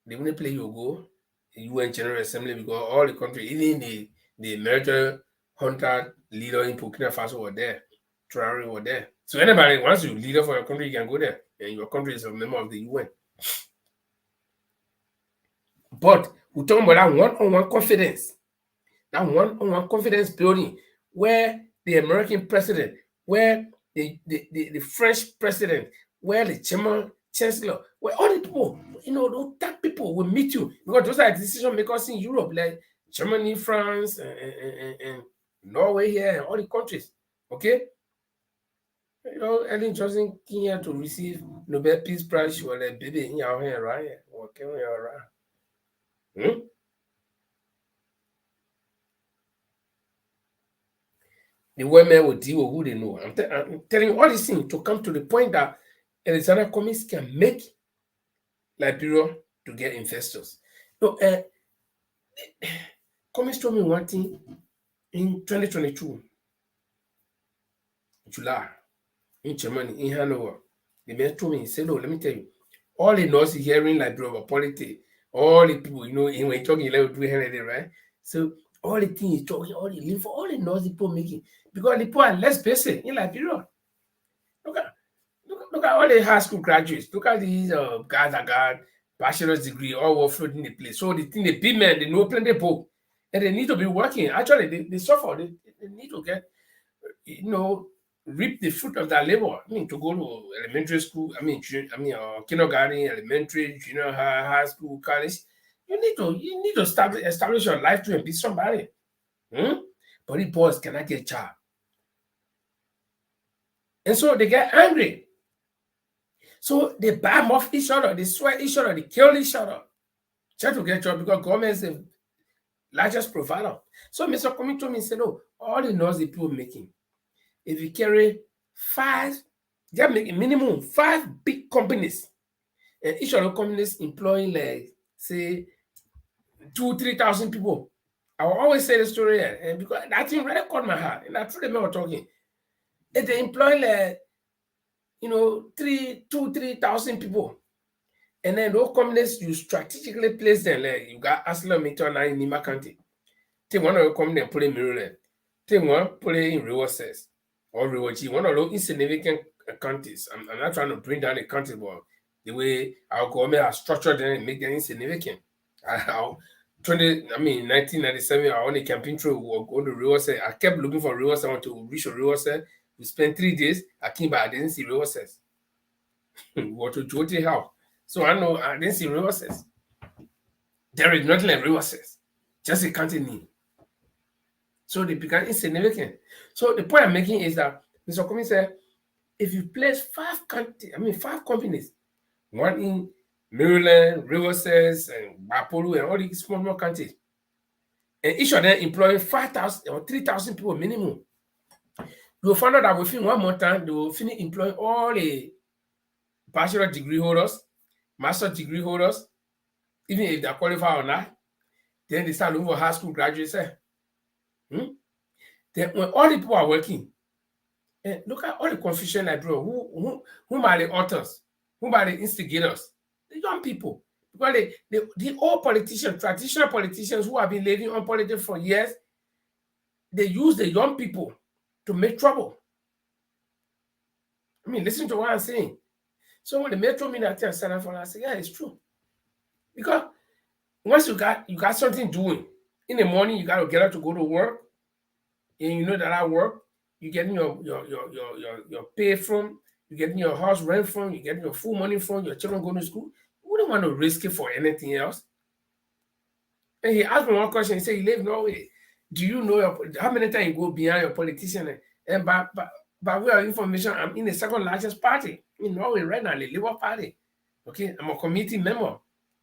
they only play you go, the UN General Assembly, because all the countries, even the military hunter leader in Burkina Faso were there. Traore were there. So anybody, once you're leader for your country, you can go there. And your country is a member of the UN. But we're talking about that one-on-one confidence. That one-on-one confidence building where the American president, where the French president, where the German chancellor, where all the people, that people will meet you. Because those are decision makers in Europe, like Germany, France, and Norway here, and all the countries. Okay? Ellen Johnson came here to receive Nobel Peace Prize. She was like, baby, in your hand, right? Okay, The women will deal with who they know. I'm telling you all these things to come to the point that Alexander Cummings can make Liberia to get investors. Cummings told me one thing in 2022, July, in Germany, in Hanover. The man told me, he said, let me tell you, all the noise hearing Liberia about politics, all the people, when you're talking, like do anything, right? So all the things he's talking, all the info, all the noise people making, because the people are less basic in Liberia. Look at all the high school graduates. Look at these guys that got bachelor's degree, all were floating the place. So the thing, the big men, they know plenty of book, and they need to be working. Actually, they suffer. They need to get, reap the fruit of that labor. I mean, to go to elementary school. Kindergarten, elementary, junior high school, college. You need to establish your life to and be somebody. But the boys cannot get a job. And so they get angry. So they bam off each other, they sweat each other, they kill each other. Try to get a job because government is the largest provider. So Mr. Coming to me and said, no, all the noise the people making, if you carry 5, they're making minimum 5 big companies, and each of the companies employing, like, say, 2,000-3,000 people. I will always say the story here, and because that thing really caught my heart, and that's what they were talking. And they employ, like, 2,000-3,000 people. And then those companies, you strategically place them, like you got ArcelorMittal now in Nima County. Take one of the companies and put it in Maryland. Take one, put it in Riverside or Rivergy, one of those insignificant counties. I'm not trying to bring down the county, but the way our government has structured them and make them insignificant. 1997, I won a campaign through, we were going to Riverside. I kept looking for Riverside until we reached Riverside. We spent 3 days. I came back, I didn't see Riverside. We were to Joti House. So I know I didn't see Riverside. There is nothing like Riverside. just a county name. So they become insignificant. So the point I'm making is that Mr. Comey said, if you place five companies, one in Maryland, Riverside, and Bapolo, and all these small counties, and each of them employing 5,000 or 3,000 people minimum, you will find out that within 1 month time, they will finish employing all the bachelor degree holders, master degree holders, even if they're qualified or not. Then they start looking for high school graduates. Then when all the people are working, look at all the confusion like, bro, who are the authors? Who are the instigators? The young people. Because the old politicians, traditional politicians who have been living on politics for years, they use the young people to make trouble. I mean, listen to what I'm saying. So when the metro minister stand up for us, I say, yeah, it's true. Because once you got something doing, in the morning you got to get up to go to work, and you know that I work, you getting your pay from, you getting your house rent from, you getting your full money from, your children going to school. You wouldn't want to risk it for anything else. And he asked me one question. He said, "You live in Norway. Do you know how many times you go behind your politician?" And by way of information, I'm in the second largest party in Norway right now, the Labour Party. Okay, I'm a committee member,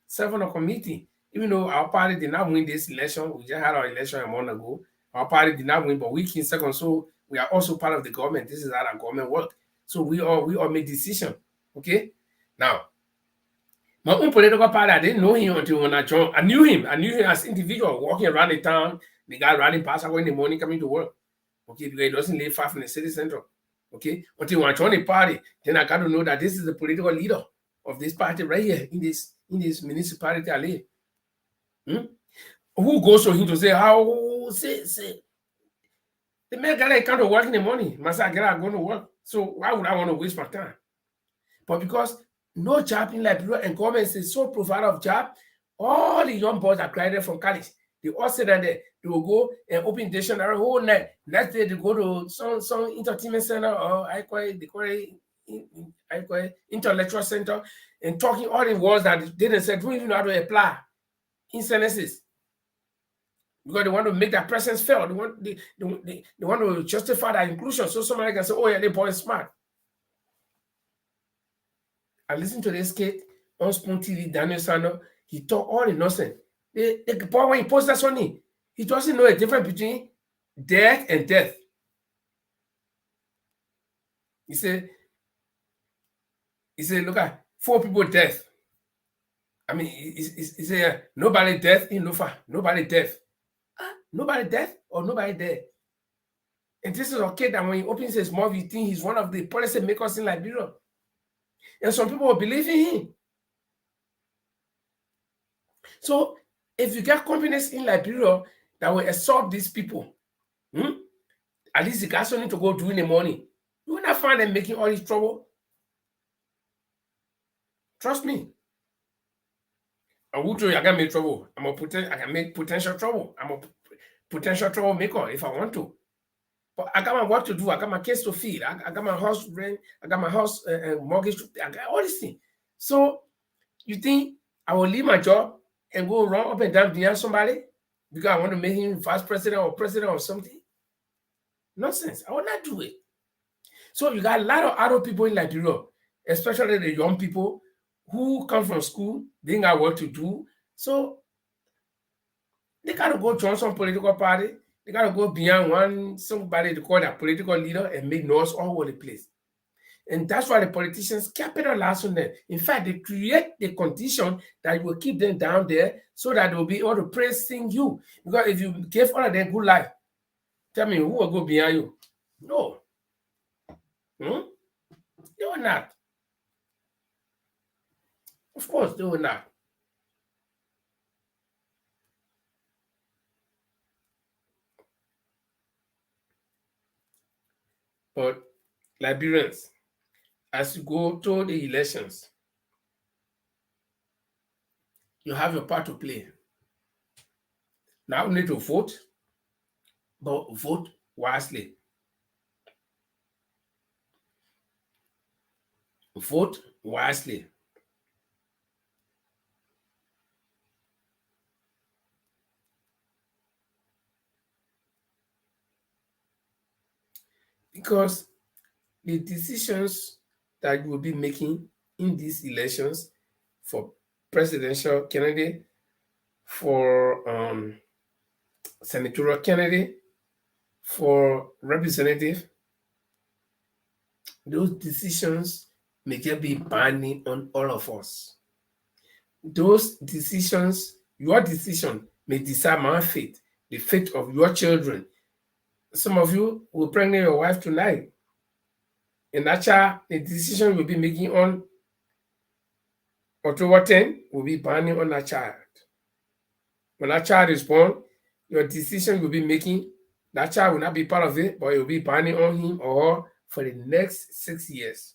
serve on a committee. Even though our party did not win this election, we just had our election a month ago. Our party did not win, but we came second, so we are also part of the government. This is how our government works. So we all make decisions. Okay, now my own political party, I didn't know him until when I joined. I knew him as individual, walking around the town, the guy riding past in the morning coming to work. Okay, because he doesn't live far from the city center. Okay, until when I joined the party, then I got to know that this is the political leader of this party right here in this municipality I live. Who goes to him to say, how say the man got come to work in the morning, myself I'm going to work. So why would I want to waste my time? But because no job in Liberia and government is so provider of job, all the young boys are graduated from college. They all sit down there. They will go and open dictionary whole night. Next day they go to some entertainment center or I call it intellectual center and talking all the words that they didn't say, don't even know how to apply in sentences. Because they want to make their presence felt. They want to justify that inclusion. So somebody can say, oh yeah, the boy is smart. I listened to this kid on Spoon TV, Daniel Sano. He talk all the nonsense. The boy, when he posts that on he doesn't know a difference between death and death. He said, look at 4 people death. I mean, he said, nobody death in Lufa, nobody death. Nobody death or nobody dead. And this is a kid that when he opens his mouth, you think he's one of the policy makers in Liberia. And some people will believe in him. So if you get companies in Liberia that will assault these people, at least you got something to go do in the morning, you will not find them making all this trouble. Trust me. I will tell you I can make trouble. I can make potential trouble. I'm a potential troublemaker if I want to. But I got my work to do. I got my kids to feed. I got my house rent. I got my house mortgage. I got all these things. So you think I will leave my job and go run up and down behind somebody because I want to make him vice president or something? Nonsense. I will not do it. So you got a lot of adult people in Liberia, especially the young people who come from school, they got work to do. So they got to go join some political party. They got to go beyond somebody to call their political leader and make noise all over the place. And that's why the politicians capitalize on them. In fact, they create the condition that will keep them down there so that they'll be able to praising you. Because if you give all of them good life, tell me who will go behind you? No. They will not. Of course, they will not. But Liberians, as you go to the elections, you have your part to play. Now you need to vote, but vote wisely. Vote wisely. Because the decisions that you will be making in these elections for presidential candidate, for senatorial candidate, for representative, those decisions may just be binding on all of us. Those decisions, your decision may decide my fate, the fate of your children. Some of you will pregnant your wife tonight, and that child, the decision you'll be making on October 10 will be binding on that child. When that child is born, your decision you'll be making, that child will not be part of it, but it will be binding on him or her for the next 6 years.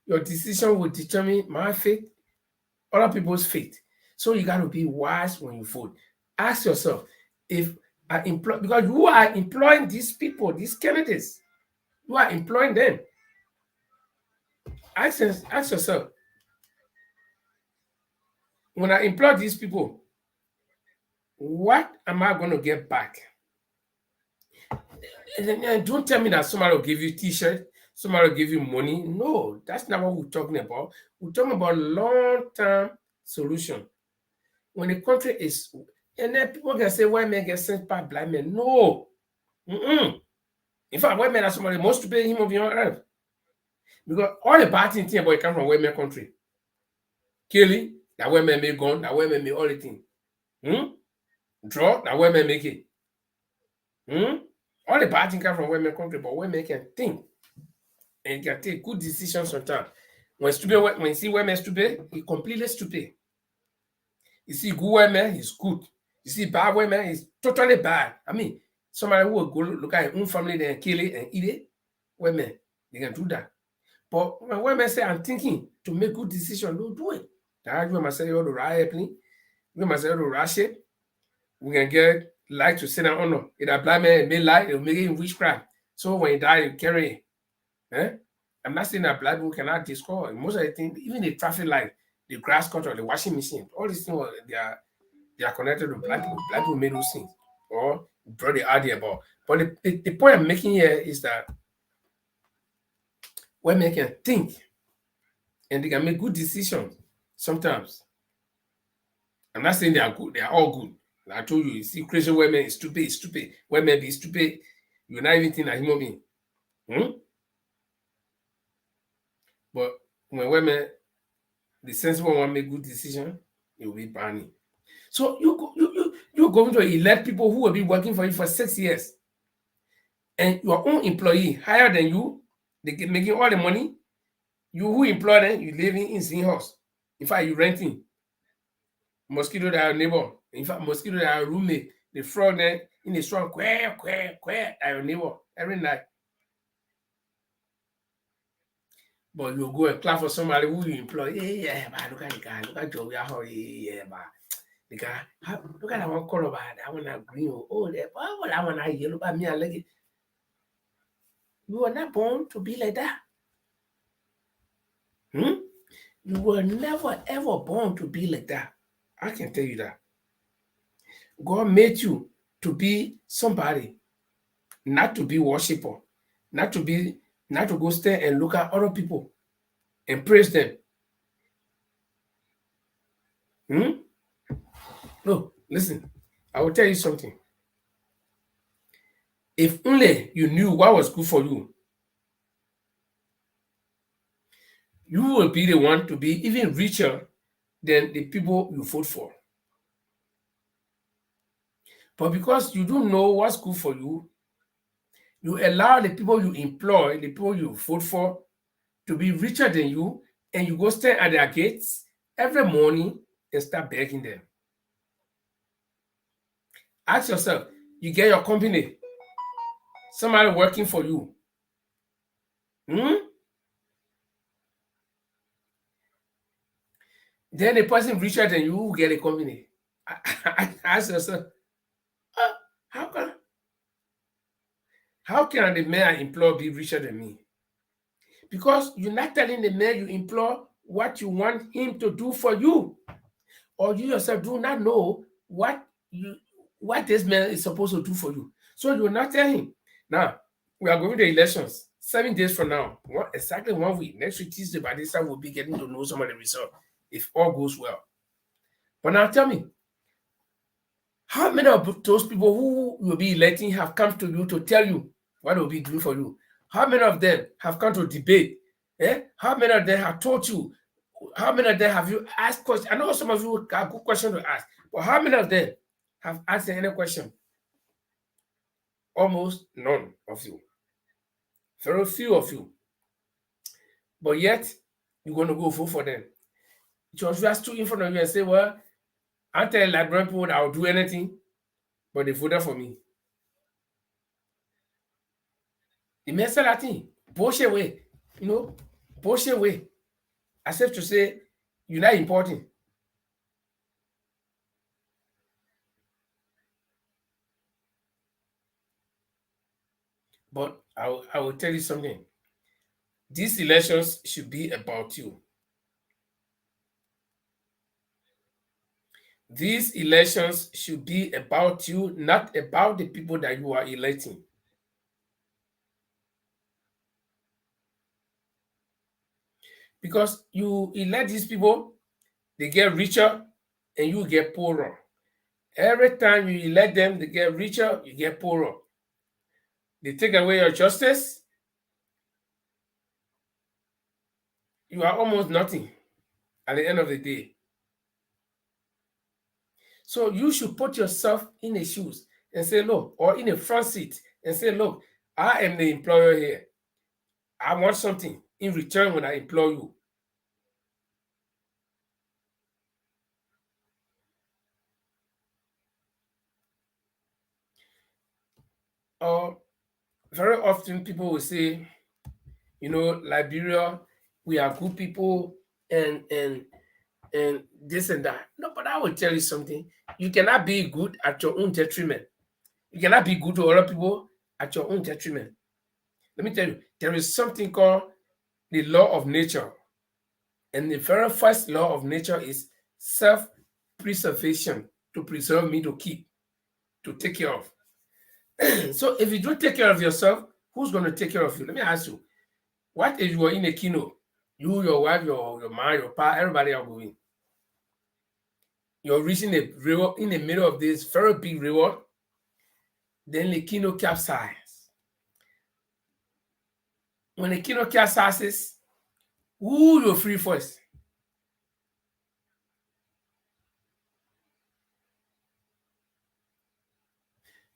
Your decision will determine my fate, other people's fate. So you got to be wise when you vote. Ask yourself, if I employ, because you are employing these people, these candidates, you are employing them. Ask yourself, when I employ these people, what am I going to get back? And don't tell me that somebody will give you t-shirt, somebody will give you money. No, that's not what we're talking about. We're talking about long-term solution. When the country is, and then people can say, white men get sent by black men. No. In fact, white men are somebody most to pay him of your earth. Because all the bad things about it come from white men country. Killing, that white men make gun, that white men make all the things. Draw, that white men make it. All the bad things come from white men country, but white men can think and can take good decisions sometimes. When you see white men stupid, he completely stupid. You see good white man, he's good. You see bad white man, he's totally bad. I mean, somebody who will go look at his own family and kill it and eat it, white men, they can do that. But when white men say, I'm thinking to make good decision, don't do it. That you must say you to ride airplane, you must say you to rush it. We can get like to sit down honor. If a black man may lie, it'll make it in witchcraft. So when he die, you carry it. I'm not saying that black people cannot discover. Most of the things, even the traffic light, the grass cutter, the washing machine, all these things, they are connected to black people. Black people made those things or brought the idea about. But the point I'm making here is that women can think and they can make good decisions sometimes. I'm not saying they are good, they are all good. I told you see, crazy women is stupid. Women be stupid. You're not even thinking a human being. But when women, the sensible one make good decision, it will be banning. So you're going to elect people who will be working for you for 6 years, and your own employee higher than you, they get making all the money. You who employ them, you living in same house. In fact, you renting. Mosquito that are neighbor. In fact, mosquito that are roommate. The frog there in the strong quack at your neighbor every night. But you go and clap for somebody who you employ. Hey, yeah, but look at the guy. Look at Joey. Yeah, but the guy. Look at that one color, but that one are green. Oh, that one are yellow. But me, I like it. You were not born to be like that. You were never ever born to be like that. I can tell you that. God made you to be somebody, not to be worshiper, not to go stand and look at other people and praise them. No, listen, I will tell you something. If only you knew what was good for you, you will be the one to be even richer than the people you vote for. But because you don't know what's good for you, you allow the people you employ, the people you vote for, to be richer than you, and you go stand at their gates every morning and start begging them. Ask yourself, you get your company, somebody working for you. Then the person richer than you will get a company. Ask yourself, how can the man I employ be richer than me? Because you're not telling the man you employ what you want him to do for you. Or you yourself do not know what this man is supposed to do for you. So you will not tell him. Now, We are going to elections 7 days from now. Exactly 1 week. Next week, Tuesday, by this time, we'll be getting to know some of the results if all goes well. But now tell me, how many of those people who will be electing have come to you to tell you what they'll be doing for you? How many of them have come to debate? How many of them have taught you? How many of them have you asked questions? I know some of you have good questions to ask, but how many of them have asked any question? Almost none of you. Very few of you. But yet, you're going to go vote for them. Joshua stood in front of you and say, well, I tell Liberian people that I'll do anything, but they voted for me. The man said that thing, bullshit way, bullshit way. As if to say, you're not important. But I will tell you something. These elections should be about you. These elections should be about you, not about the people that you are electing. Because you elect these people, they get richer and you get poorer. Every time you elect them, they get richer, you get poorer. They take away your justice, you are almost nothing at the end of the day. So you should put yourself in the shoes and say, look, or in the front seat and say, look, I am the employer here. I want something in return when I employ you. Very often people will say, Liberia, we are good people and this and that. No, but I will tell you something. You cannot be good at your own detriment. You cannot be good to other people at your own detriment. Let me tell you, there is something called the law of nature. And the very first law of nature is self-preservation, to preserve me, to keep, to take care of. So if you don't take care of yourself, who's going to take care of you? Let me ask you, what if you are in a kino? You, your wife, your man, your pa, everybody are going. You're reaching a river in the middle of this very big river, then the kino capsizes. When the kino capsizes, who you free first?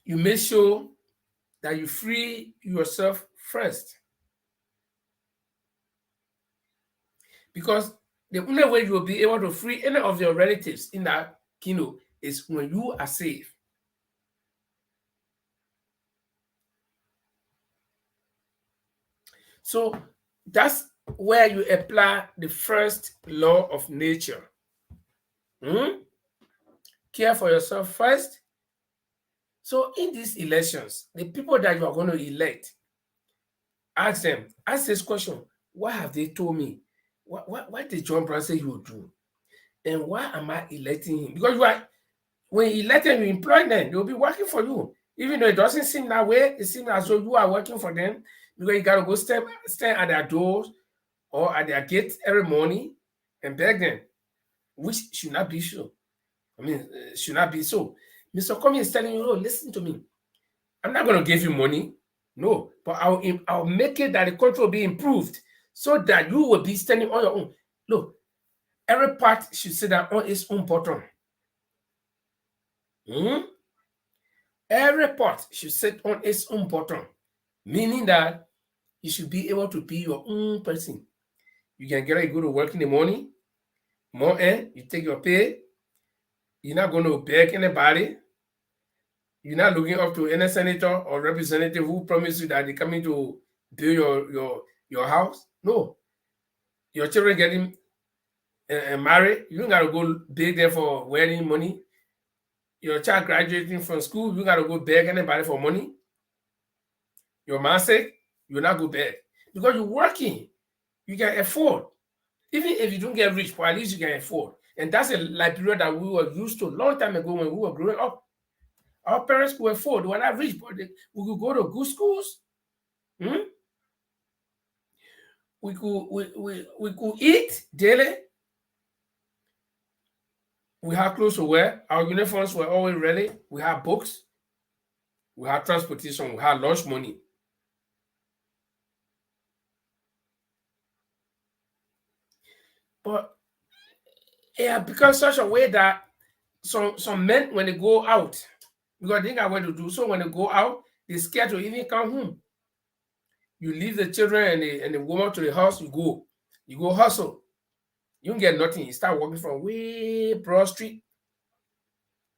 You make sure that you free yourself first. Because the only way you will be able to free any of your relatives in that kino is when you are safe. So that's where you apply the first law of nature. Care for yourself first. So in these elections, the people that you are going to elect, ask this question: what have they told me? What did John Brown say he would do? And why am I electing him? Because when you elect them, you employ them, they will be working for you. Even though it doesn't seem that way, it seems as though you are working for them, because you got to go stand at their doors or at their gates every morning and beg them, which should not be so. Should not be so. Mr. Comey is telling you, oh, listen to me. I'm not going to give you money. No, but I'll make it that the country will be improved so that you will be standing on your own. Look, every part should sit down on its own bottom. Every part should sit on its own bottom, meaning that you should be able to be your own person. You can get ready, go to work in the morning, you take your pay. You're not going to beg anybody. You're not looking up to any senator or representative who promised you that they're coming to build your house. No. Your children getting married, you don't got to go beg them for wedding money. Your child graduating from school, you got to go beg anybody for money. Your man sick, you're not go beg. Because you're working, you can afford. Even if you don't get rich, but at least you can afford. And that's a Liberia that we were used to a long time ago when we were growing up. Our parents could afford. They were not rich, but we could go to good schools. Hmm? We could eat daily. We have clothes to wear. Our uniforms were always ready. We have books. We have transportation. We have lunch money. But yeah, because such a way that some men, when they go out, because they got what to do, so when they go out, they're scared to even come home. You leave the children and the woman to the house, you go hustle. You don't get nothing. You start walking from way Broad Street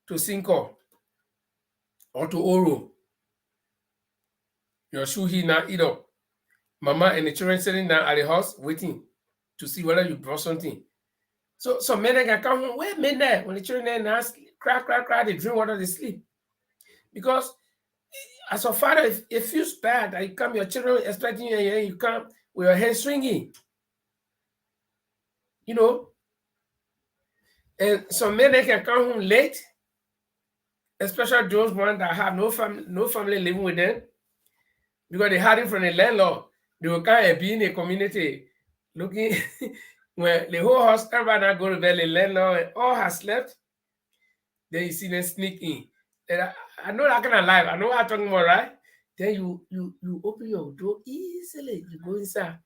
to Cinco or to Oro. Your shoe here now eat up. Mama and the children sitting down at the house waiting to see whether you brought something. So some men can come home. Where men there? When the children there now cry, they drink water, they sleep. Because as a father, if it feels bad that you come, your children expecting you, and you come with your head swinging. You know, and some men they can come home late, especially those ones that have no family living with them, because they had it from the landlord. They will come and be in a community looking when the whole house, everybody not go to bed, the landlord all has slept. Then you see them sneak in. And I know that kind of life. I know what I'm talking about, right? Then you open your door easily. You go inside.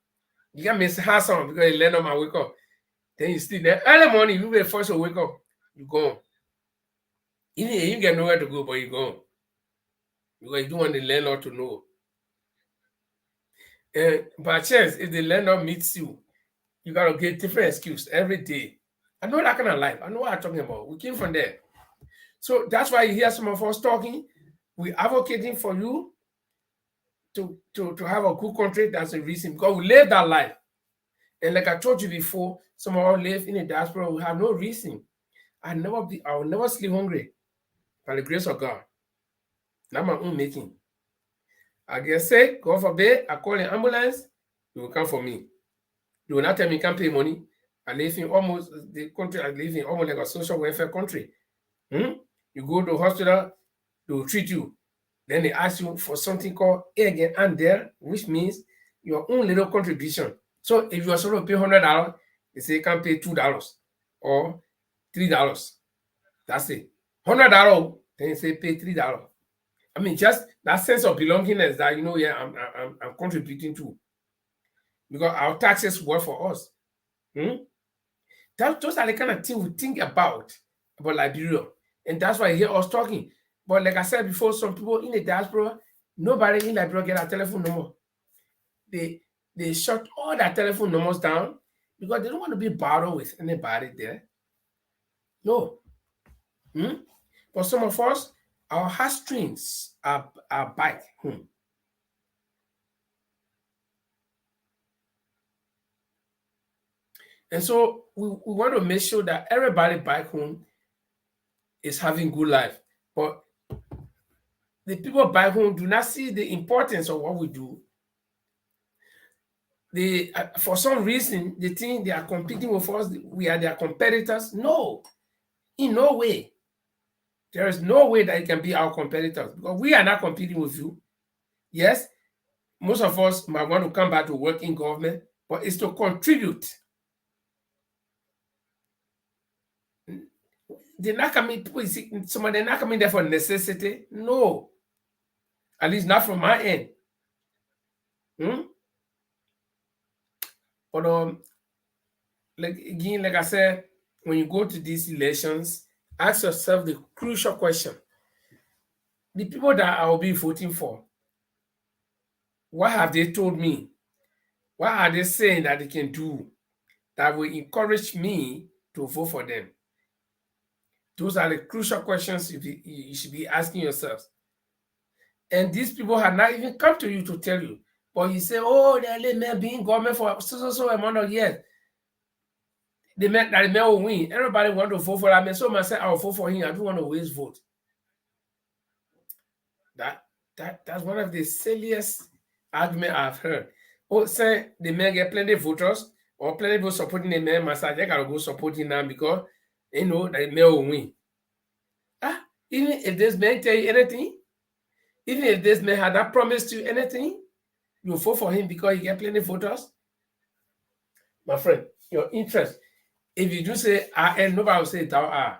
You can miss house on because the landlord might wake up. Then you sleep there. Early morning, you be the first to wake up. You go. Even if you get nowhere to go, but you go. Because you don't want the landlord to know. And by chance, if the landlord meets you, you gotta get different excuse every day. I know that kind of life. I know what I'm talking about. We came from there. So that's why you hear some of us talking. We're advocating for you to have a good country. That's the reason. Because we live that life. And like I told you before, some of us live in the diaspora. We have no reason. I will never sleep hungry by the grace of God. Not my own making. I get sick, God forbid, I call an ambulance, you will come for me. You will not tell me you can't pay money. I live in almost the country I live in, almost like a social welfare country. You go to hospital, they will treat you. Then they ask you for something called egg and there, which means your own little contribution. So if you are supposed to pay $100, they say you can pay $2 or $3. That's it. $100, then you say pay $3. I mean, just that sense of belongingness that yeah, I'm contributing to, because our taxes work for us. Those are the kind of things we think about Liberia, and that's why you hear us talking. But like I said before, some people in the diaspora, nobody in Liberia get a telephone number. They shut all their telephone numbers down because they don't want to be bothered with anybody there. No. For some of us, our heartstrings are back. And so we want to make sure that everybody back home is having good life. But the people back home do not see the importance of what we do. They, for some reason, they think they are competing with us. We are their competitors. No, in no way. There is no way that it can be our competitors because we are not competing with you. Yes, most of us might want to come back to work in government, but it's to contribute. They're not coming, they're not coming there for necessity. No. At least not from my end. But like I said, when you go to these elections, ask yourself the crucial question. The people that I will be voting for, what have they told me? What are they saying that they can do that will encourage me to vote for them? Those are the crucial questions you should be asking yourselves. And these people have not even come to you to tell you. But you say, oh, they may be in government for so amount of years. The man will win. Everybody want to vote for that man. So myself, I'll vote for him. I don't want to waste vote. That's one of the silliest arguments I've heard. Oh, say the man get plenty of voters or plenty of people supporting the man, myself, they gotta go supporting them because that the man will win. Even if this man tell you anything, even if this man had not promised you anything, You vote for him because he get plenty voters? My friend, your interest. If you do say I and nobody will say thou are.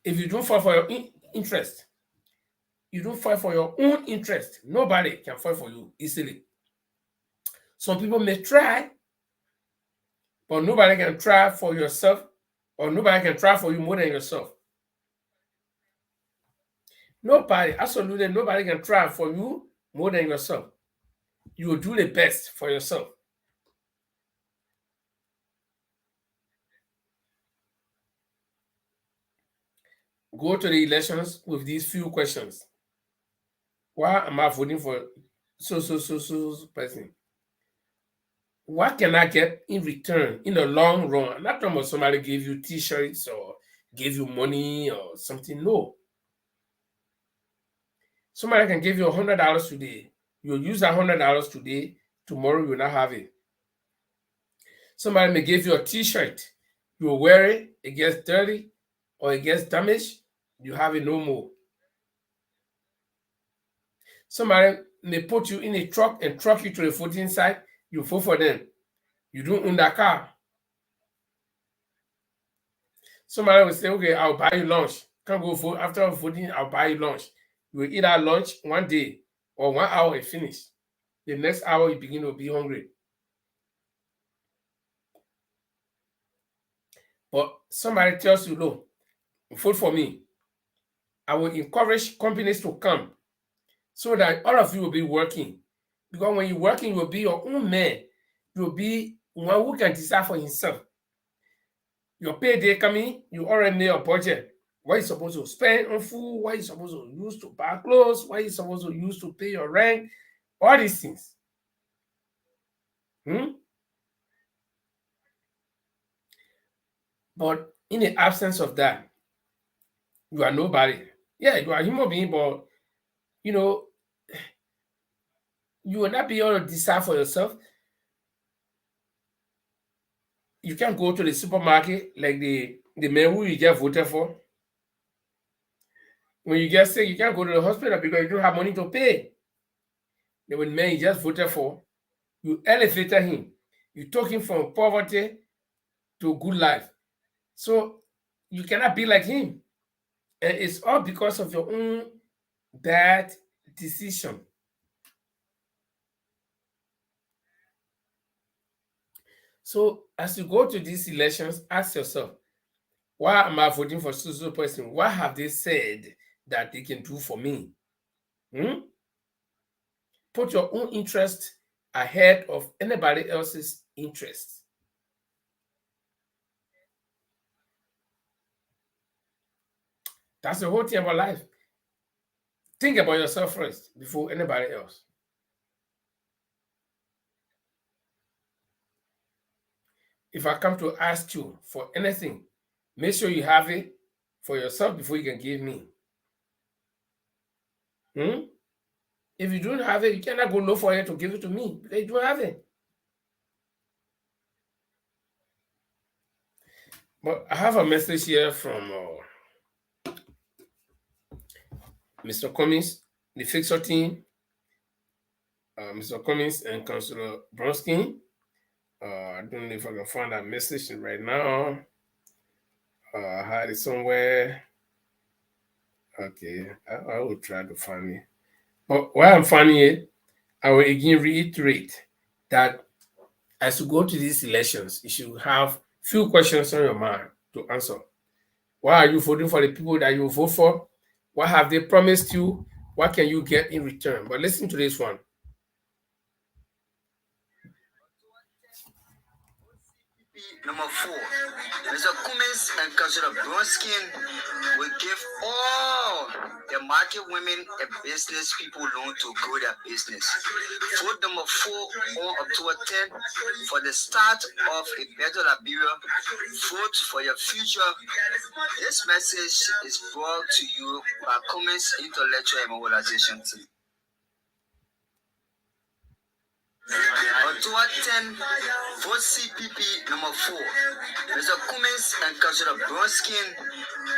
If you don't fight for your interest, you don't fight for your own interest. Nobody can fight for you easily. Some people may try, but nobody can try for yourself, or nobody can try for you more than yourself. Nobody, absolutely nobody can try for you more than yourself. You will do the best for yourself. Go to the elections with these few questions. Why am I voting for so person? What can I get in return in the long run? I'm not talking about somebody give you t-shirts or give you money or something. No. Somebody can give you $100 today. You'll use that $100 today. Tomorrow you will not have it. Somebody may give you a t-shirt. You will wear it. It gets dirty or it gets damaged. You have it no more. Somebody may put you in a truck and truck you to the voting site. You vote for them. You don't own that car. Somebody will say, okay, I'll buy you lunch. Can't go vote. After voting, I'll buy you lunch. You will eat that lunch one day or 1 hour and finish. The next hour, you begin to be hungry. But somebody tells you, no, vote for me. I will encourage companies to come so that all of you will be working. Because when you're working, you will be your own man. You will be one who can decide for himself. Your payday coming, you already made a budget. What you supposed to spend on food, what you supposed to use to buy clothes, what you supposed to use to pay your rent, all these things. But in the absence of that, you are nobody. Yeah, you are a human being, but you know, you will not be able to decide for yourself. You can't go to the supermarket like the man who you just voted for. When you get sick, you can't go to the hospital because you don't have money to pay. The man you just voted for, you elevated him. You took him from poverty to good life. So you cannot be like him. And it's all because of your own bad decision. So as you go to these elections, ask yourself, why am I voting for so person? What have they said that they can do for me? Put your own interest ahead of anybody else's interest. That's the whole thing about life. Think about yourself first before anybody else. If I come to ask you for anything, make sure you have it for yourself before you can give me. If you don't have it, you cannot go look for it to give it to me because you don't have it. But I have a message here from Mr. Cummings, the Fixer team, Mr. Cummings and Councillor Bronsky. I don't know if I can find that message right now. I had it somewhere. Okay, I will try to find it. But while I'm finding it, I will again reiterate that as you go to these elections, you should have few questions on your mind to answer. Why are you voting for the people that you vote for? What have they promised you? What can you get in return? But listen to this one. Number 4, Mr. Cummins and Councillor Bronskin will give all the market women and business people loan to grow their business. Vote number 4 on October 10th for the start of a better Liberia. Vote for your future. This message is brought to you by Cummins Intellectual and Mobilization Team. On October 10, vote CPP number 4. Mr. Cummins and Councilor Bronskin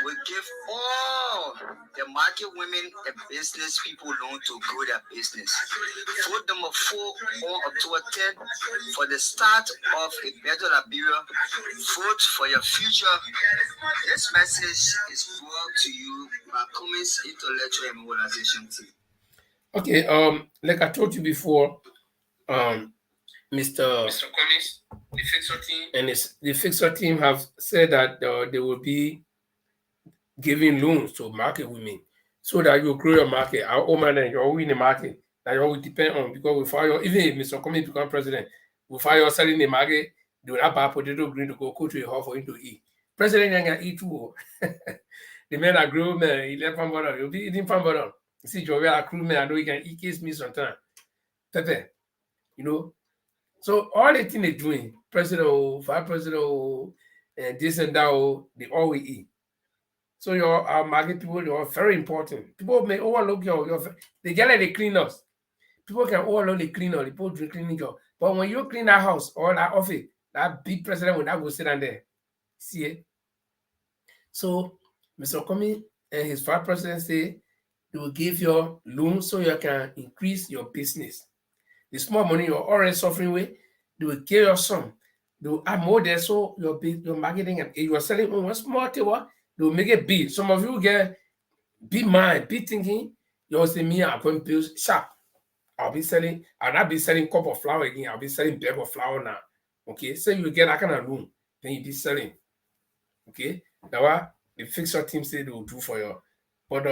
will give all the market women and business people loan to grow their business. Vote number 4 on October 10 for the start of a better Liberia. Vote for your future. This message is brought to you by Cummins Intellectual and Mobilization Team. Okay, like I told you before, Mr. Cummins, the Fixer team, and the Fixer team have said that they will be giving loans to market women so that you grow your market. Our own man, you're in the market that you will depend on, because we fire, even if Mr. Cummins become president, we fire selling the market, they will not buy potato green to go to a hall for him to eat. President can eat too. The men are grown men, he left from bottom, you'll be eating from bottom. You see, Joey, a crew man, I know he can eat kiss me sometimes. Pepe, you know. So all the things they're doing, president, vice president, and this and that, they all will eat. So our market people, they are very important. People may overlook they get like the cleaners. People can overlook the cleaner, the people do cleaning job. But when you clean that house or that office, that big president will not go sit down there. See it? So Mr. Cummins and his vice president say they will give you loan so you can increase your business. The small money you're already suffering with, they will give you some. They will add more there so your marketing, and if you're selling one small table, they will make it big. Some of you get big mind, big thinking. You'll say, me, I'm going to build sharp. I'll not be selling cup of flour again. I'll be selling bag of flour now. Okay, so you get that kind of loan, then you be selling. Okay, now what the Fixer team say they will do for you. But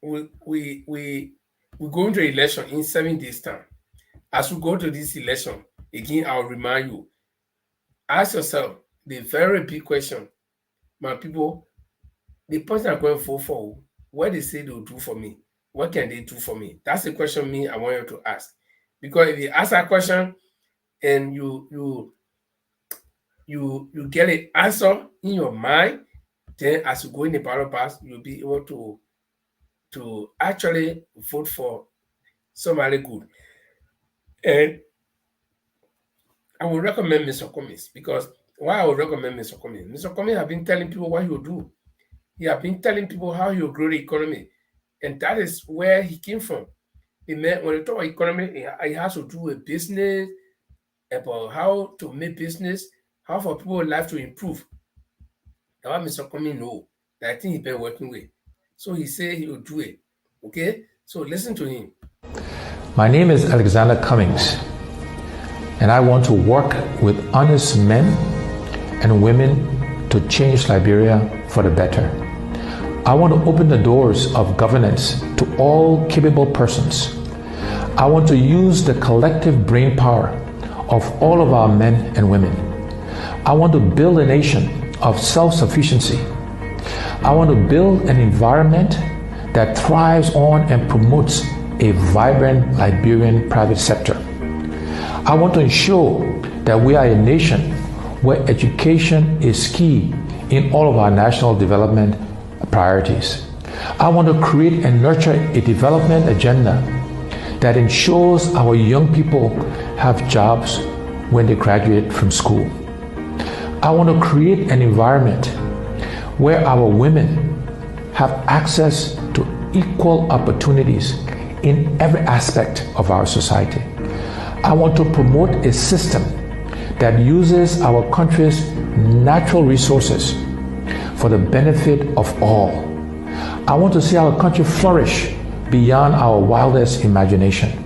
we go into election in 7 days time. As we go to this election, again, I'll remind you, ask yourself the very big question, my people, the person I'm going to vote for, what they say they'll do for me, what can they do for me? That's the question I want you to ask. Because if you ask that question and you get an answer in your mind, then as you go in the ballot box, you'll be able to actually vote for somebody good. And I would recommend Mr. Cummins, because why I would recommend Mr. Cummins? Mr. Cummins have been telling people what he will do. He have been telling people how he will grow the economy. And that is where he came from. When you talk about economy, he has to do a business, about how to make business, how for people's life to improve. That's what Mr. Cummins knows, that I think he's been working with. So he said he will do it. Okay? So listen to him. My name is Alexander Cummings, and I want to work with honest men and women to change Liberia for the better. I want to open the doors of governance to all capable persons. I want to use the collective brain power of all of our men and women. I want to build a nation of self-sufficiency. I want to build an environment that thrives on and promotes a vibrant Liberian private sector. I want to ensure that we are a nation where education is key in all of our national development priorities. I want to create and nurture a development agenda that ensures our young people have jobs when they graduate from school. I want to create an environment where our women have access to equal opportunities in every aspect of our society. I want to promote a system that uses our country's natural resources for the benefit of all. I want to see our country flourish beyond our wildest imagination.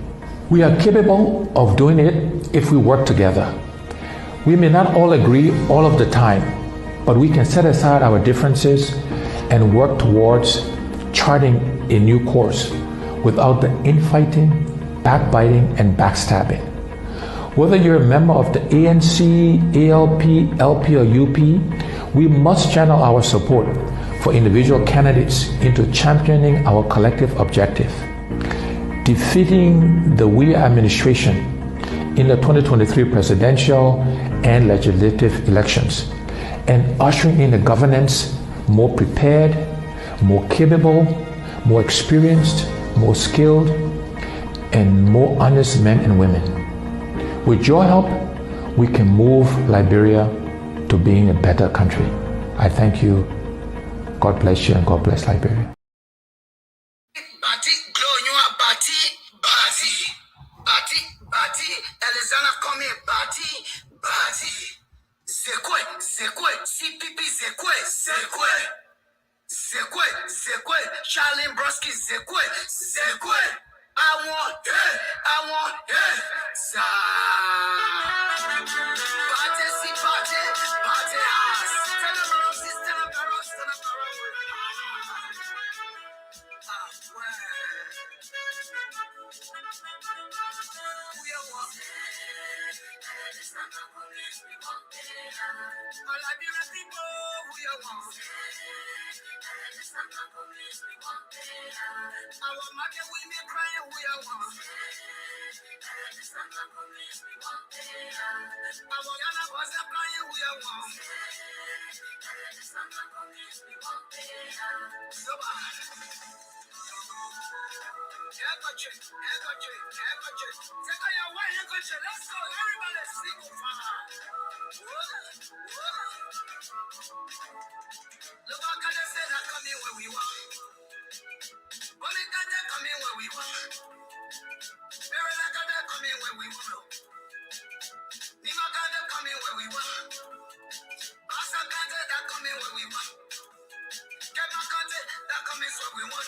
We are capable of doing it if we work together. We may not all agree all of the time, but we can set aside our differences and work towards charting a new course without the infighting, backbiting, and backstabbing. Whether you're a member of the ANC, ALP, LP, or UP, we must channel our support for individual candidates into championing our collective objective, defeating the Weir administration in the 2023 presidential and legislative elections, and ushering in a governance more prepared, more capable, more experienced, more skilled, and more honest men and women. With your help, we can move Liberia to being a better country. I thank you. God bless you and God bless Liberia. Bati, Glonua, Bati, Bati, Bati, Bati, Alexander coming, Bati, Bati, Zekwe, Zekwe, CPP, Zekwe, Zekwe, Zekwe, Zekwe, Charlie Broski, Zekwe, Zekwe, I want, Sa. Bati, si, Bati, Bati, stand up, stand up, stand up, Let's go, everybody sing for look how can they say that coming where we want. Only can they coming where we want. Very like they coming where we want. Nima can they coming where we want. Basa can they that coming where we want. Kema can they that coming where we want.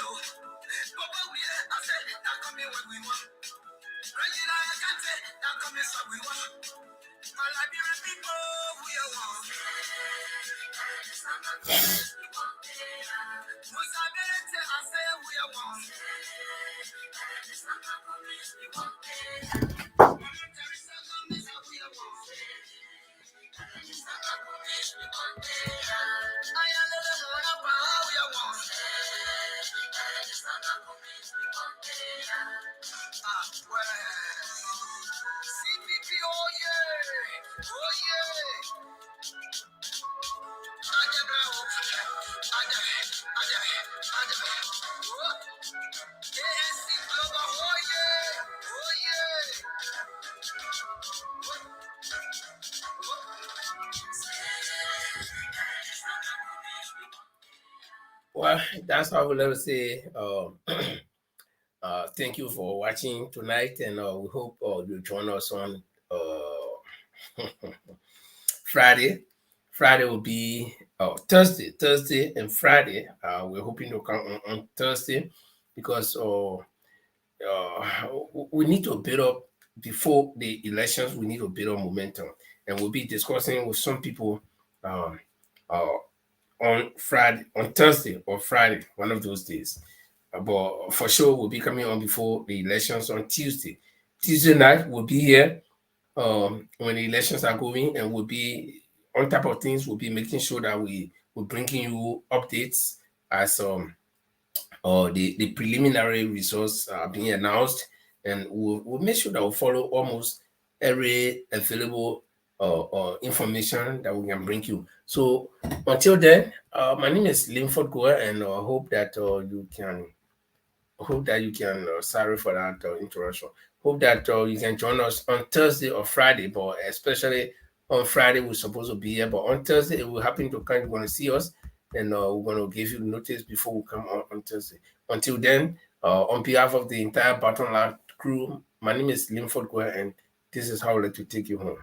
Papa we I said that coming where we want. Regina can say that coming where we want. My Liberian people we want. CPP, oh yeah, oh yeah. Well, that's how we'll ever say. Thank you for watching tonight, and we hope you'll join us on Friday. Friday will be Thursday and Friday. We're hoping to come on Thursday because we need to build up before the elections. We need to build up momentum, and we'll be discussing with some people on Thursday or Friday, one of those days. But for sure, we'll be coming on before the elections on Tuesday. Tuesday night, we'll be here when the elections are going, and we'll be on top of things. We'll be making sure that we're bringing you updates as the preliminary results are being announced, and we'll make sure that we follow almost every available information that we can bring you. So until then, my name is Linford Goa, and I hope that you can. Sorry for that interruption. Hope that you can join us on Thursday or Friday, but especially on Friday we're supposed to be here. But on Thursday, if we happen to come, you're going to see us, and we're going to give you notice before we come on Thursday. Until then, on behalf of the entire Bottom Line crew, my name is Linford Goa, and this is how I like to take you home.